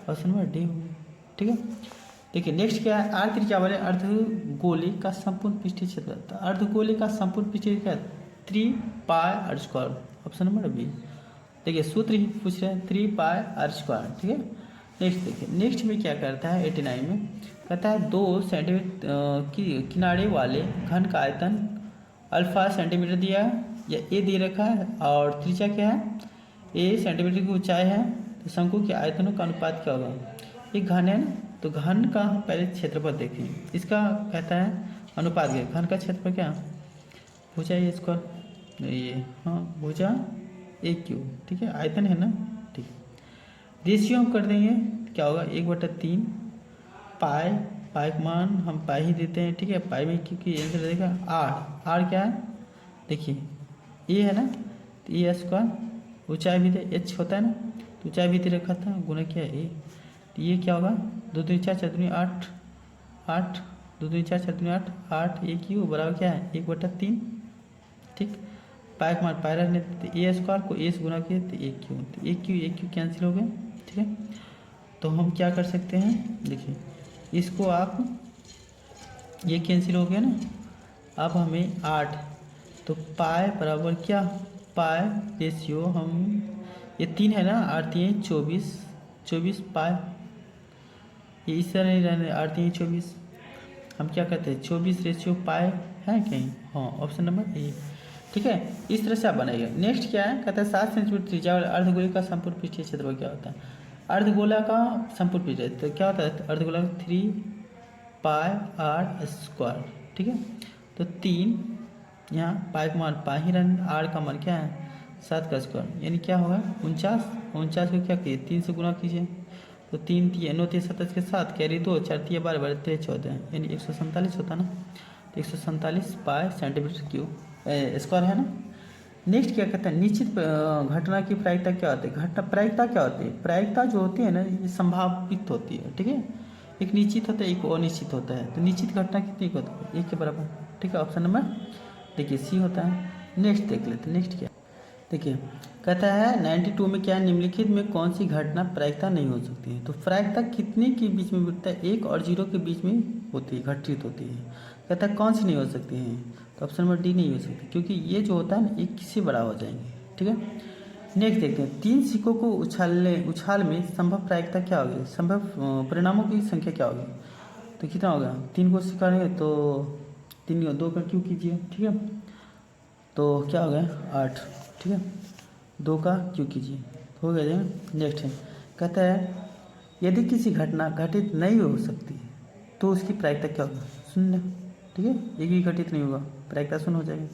ऑप्शन नंबर डी हो गया, ठीक है। देखिए नेक्स्ट क्या है अर्ध त्रिज्या वाले अर्धगोले का संपूर्ण पृष्ठीय क्षेत्रफल, अर्धगोले का संपूर्ण पृष्ठीय क्या 3 पाई R², ऑप्शन नंबर बी। देखिए सूत्र ही पूछ रहे हैं 3 पाई R², ठीक है। नेक्स्ट देखिए, नेक्स्ट में क्या करता है 89 में कहता है 2 सेंटीमीटर की किनारे वाले घन का आयतन अल्फा सेंटीमीटर दिया है या ए दे रखा है, और त्रिज्या क्या है ए सेंटीमीटर की ऊंचाई है तो शंकु के आयतनों का अनुपात क्या होगा। ये घन है ना, तो घन का पहले क्षेत्रफल देखें, इसका कहता है अनुपात क्या, घन का क्षेत्रफल क्या, भुजा ए स्क्वायर, ये हाँ भुजा ए क्यू, ठीक है, आयतन है ना, ठीक है। रेशियो हम कर देंगे क्या होगा 1/3 पाई, पाई का मान हम पाई ही देते हैं, ठीक है, पाई में क्योंकि आंसर रहेगा आर, आर क्या है देखिए ए है ना, तो ए स्क्वायर, ऊंचाई भी दे एच होता है ना, तो ऊंचाई भी दे रखा था, गुना क्या है ए, तो ये क्या होगा 2 दूनी 4 4 दूनी 8, 8 2 दूनी 4 4 दूनी 8, 8 ए क्यू बराबर क्या है 1/3, ठीक। पाई का मान पाई रहने देते, ए स्क्वायर को ए से गुना किए तो ए क्यू कैंसिल हो गया, ठीक है। तो हम क्या कर सकते हैं देखिए, इसको आप ये कैंसिल हो गया ना, अब हमें 8, तो पाई बराबर क्या, पाई रेशियो हम ये 3 है ना, 8 3 24, 24 पाई, ये इस तरह नहीं रहने 8 3 24, हम क्या करते हैं 24 रेशियो पाई है कहीं, हाँ ऑप्शन नंबर ए, ठीक है। इस तरह से आप बनाइएगा। नेक्स्ट क्या है, कहता है 7 सेंटीमीटर त्रिज्या वाले अर्धगोले का संपूर्ण पृष्ठीय क्षेत्रफल क्या होता है। अर्धगोला का संपूर्ण पृष्ठीय तो क्या होता है, अर्धगोला 3 पाई आर स्क्वायर, ठीक है। तो 3 यहाँ पाई का मान पाई ही रन, आर का मान क्या है 7 का स्क्वायर, यानी क्या होगा 49, 49 को क्या कीजिए 3 से गुना कीजिए, तो 3 3 9 3 27 के साथ कैरी 2 4 3 12 12 13 14, यानी 147 होता ना, तो 147 पाई सेंटीमीटर क्यूब स्क्वायर है ना। नेक्स्ट क्या कहता है, निश्चित घटना की प्रायिकता क्या होती है, घटना प्रायिकता क्या होती है, प्रायिकता जो होती है ना ये संभावित होती है, ठीक है। एक निश्चित होता है एक अनिश्चित होता है, तो निश्चित घटना कितनी होती है 1 के बराबर, ठीक है। ऑप्शन नंबर देखिए सी होता है। नेक्स्ट देख लेते हैं, नेक्स्ट क्या देखिए, कहता है 92 में क्या निम्नलिखित में कौन सी घटना प्रायिकता नहीं हो सकती है, तो प्रायिकता कितने के बीच में बिकता है 1 और 0 के बीच में होती है, घटित होती है। कहता है कौन सी नहीं हो सकती है, तो ऑप्शन नंबर डी नहीं हो सकती, क्योंकि ये जो होता है ना एक किसी बड़ा हो जाएंगे, ठीक है। नेक्स्ट देखते हैं, 3 सिक्कों को उछाल में संभव प्रायिकता क्या होगी, संभव परिणामों की संख्या क्या होगी, तो कितना होगा 3 को सिक्का है तो 3 2 का क्यों कीजिए, ठीक है, तो क्या हो गया 8, ठीक है, 2 का क्यों कीजिए, हो गया। नेक्स्ट है, कहता है यदि किसी घटना घटित नहीं हो सकती तो उसकी प्रायिकता क्या होगा 0, ठीक है, एक भी घटित नहीं होगा प्रायिकता 0 हो जाएगी।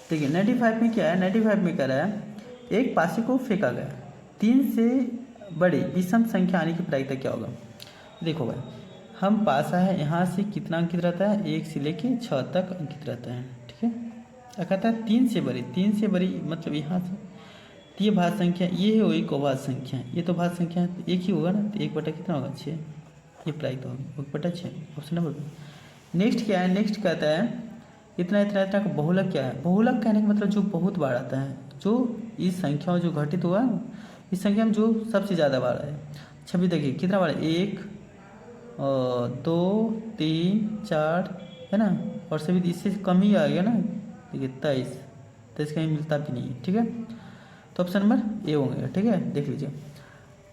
देखिए 95 में क्या है, 95 में कह रहा है एक पासे को फेंका गया, 3 से बड़ी विषम संख्या आने की प्रायिकता क्या होगा। देखो भाई हम पासा है, यहाँ से कितना अंकित रहता है 1 से लेके 6 तक अंकित रहता है, ठीक है। क्या कहता है 3 से बड़ी, 3 से बड़ी मतलब यहाँ से, तो ये भाज्य संख्या ये है वही को भाज्य संख्या है, ये तो भाज्य संख्या है तो 1 ही होगा ना, तो 1 बटा कितना होगा 6, ये प्रायिकता होगी 1 बटा 6, ऑप्शन नंबर बी। नेक्स्ट क्या है, नेक्स्ट कहता है इतना इतना इतना का बहुलक क्या है, बहुलक कहने का मतलब जो बहुत बार आता है, जो इस संख्या जो घटित हुआ इस संख्या में जो सबसे ज़्यादा बार है। छवि देखिए कितना बार है 1 2 3 4 है ना, और सभी इससे कम ही आ गया ना, देखिए 23 कहीं मिलता भी नहीं है, ठीक है, तो ऑप्शन नंबर ए होंगे, ठीक है, देख लीजिए।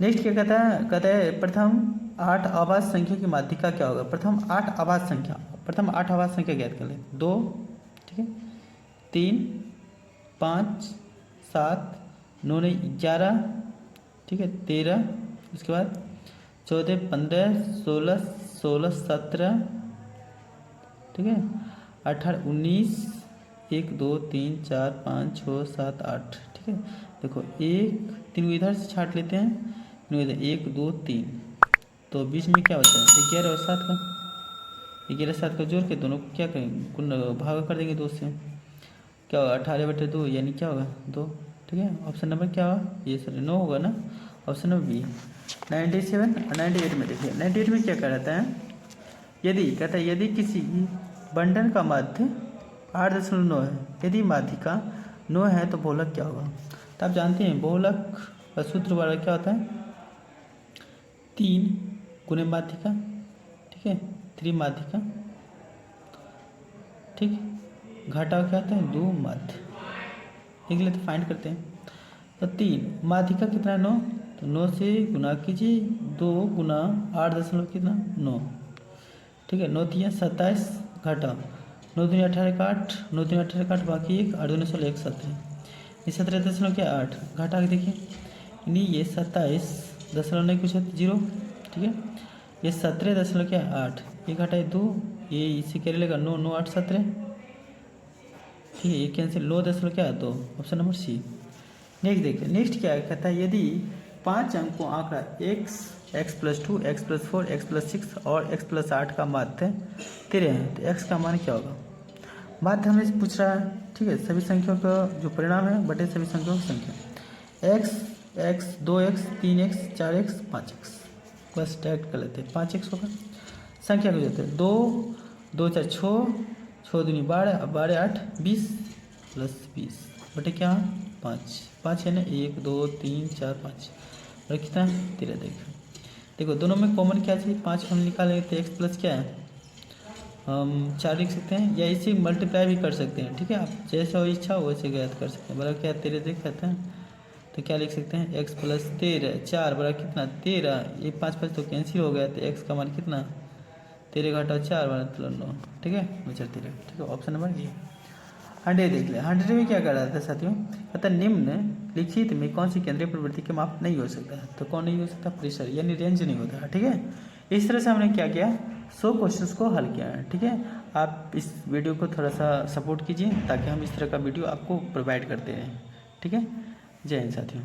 नेक्स्ट क्या कहता है प्रथम 8 आवाज संख्या की माध्यिका क्या होगा, प्रथम 8 आवाज संख्या, प्रथम 8 आवाज संख्या ज्ञात कर ले, 2, ठीक है, 3 5 7 9 11, ठीक है, 13, उसके बाद 14 15 16 16 17, ठीक है, 18 19 1 2 3 4 5 6 7 8, ठीक है। देखो 1 3 इधर से छाट लेते हैं, 1 2 3, तो बीच में क्या होता है 11 और 7 का, 11 7 का जोड़ के दोनों को क्या करेंगे कुल भागा कर देंगे 2 से, क्या होगा 18/2, यानी क्या होगा 2, ठीक है। ऑप्शन नंबर क्या होगा ये सर 9 होगा ना, ऑप्शन नंबर बी। 97 98 में देखिए 98 में क्या कह रहता है, यदि कहता है यदि किसी बंधन का माध्य 8.9 है, यदि माध्यिका 9 है तो बहुलक क्या होगा। तो आप जानते हैं बहुलक का सूत्र वाला क्या होता है 3 गुणे माध्यिका, ठीक है, 3 माध्यिका, ठीक, घाटा क्या होता है 2 माध्य, एक लिए तो फाइंड करते हैं, तो 3 माध्यिका कितना 9, तो 9 से गुना कीजिए 2 गुना 8 कितना 9, ठीक है, 9 3 27 घटा 9 दूनी 18 का 8, 9 दूनी 18 का 8 बाकी 1 8 दूनी 16 1 17, ये 17.8 घटा के देखिए, यानी ये 27 नहीं कुछ है 0, ठीक है। ये 17.8, ये घटाए 2, ये इसी कैरी लेगा 9, 9 8 17, ठीक है। ये cancel 9.2, option number C. Next देखिए, नेक्स्ट क्या कहता है, यदि 5 अंकों आंकड़ा x+2, x+4, x+6 और x+8 का माध्य 13 है, तो x का मान क्या होगा। माध्य हमें पूछ रहा है, ठीक है। सभी संख्याओं का जो परिणाम है बटे सभी संख्याओं की संख्या, x 2x 3x 4x 5x, बस डायरेक्ट कर लेते हैं, 5x होगा। संख्या को देते हैं 2 2 4 6, 6 दूनी 12, 12 8 20 प्लस 20 बटे क्या 5, 5 है ना, 1 2 3 4 5 और कितना 13। देखो दोनों में कॉमन क्या चाहिए, 5 हम निकालेंगे तो x प्लस क्या है, हम 4 लिख सकते हैं, या इसे मल्टीप्लाई भी कर सकते हैं, ठीक है। आप जैसा हो इच्छा हो वैसे ज्ञात कर सकते हैं। बराबर क्या 13 देख सकते हैं, तो क्या लिख सकते हैं x प्लस 13, 4 बराबर कितना 13, ये 5 5 तो कैंसिल हो गया, तो x का मान कितना 13 घटाओ 4 मतलब 9, ठीक है, बचा 13, ठीक है। Option number A. 100 देख ले, 100 में क्या कर रहा था साथियों, कहता निम्न लिखित में कौन सी केंद्रीय प्रवृत्ति के माप नहीं हो सकता है, तो कौन नहीं हो सकता, प्रेशर यानी रेंज नहीं होता है, ठीक है। इस तरह से हमने क्या किया, 100 क्वेश्चंस को हल किया है, ठीक है। आप इस वीडियो को थोड़ा सा सपोर्ट कीजिए ताकि हम इस तरह का वीडियो आपको प्रोवाइड करते रहें, ठीक है। जय हिंद साथियों।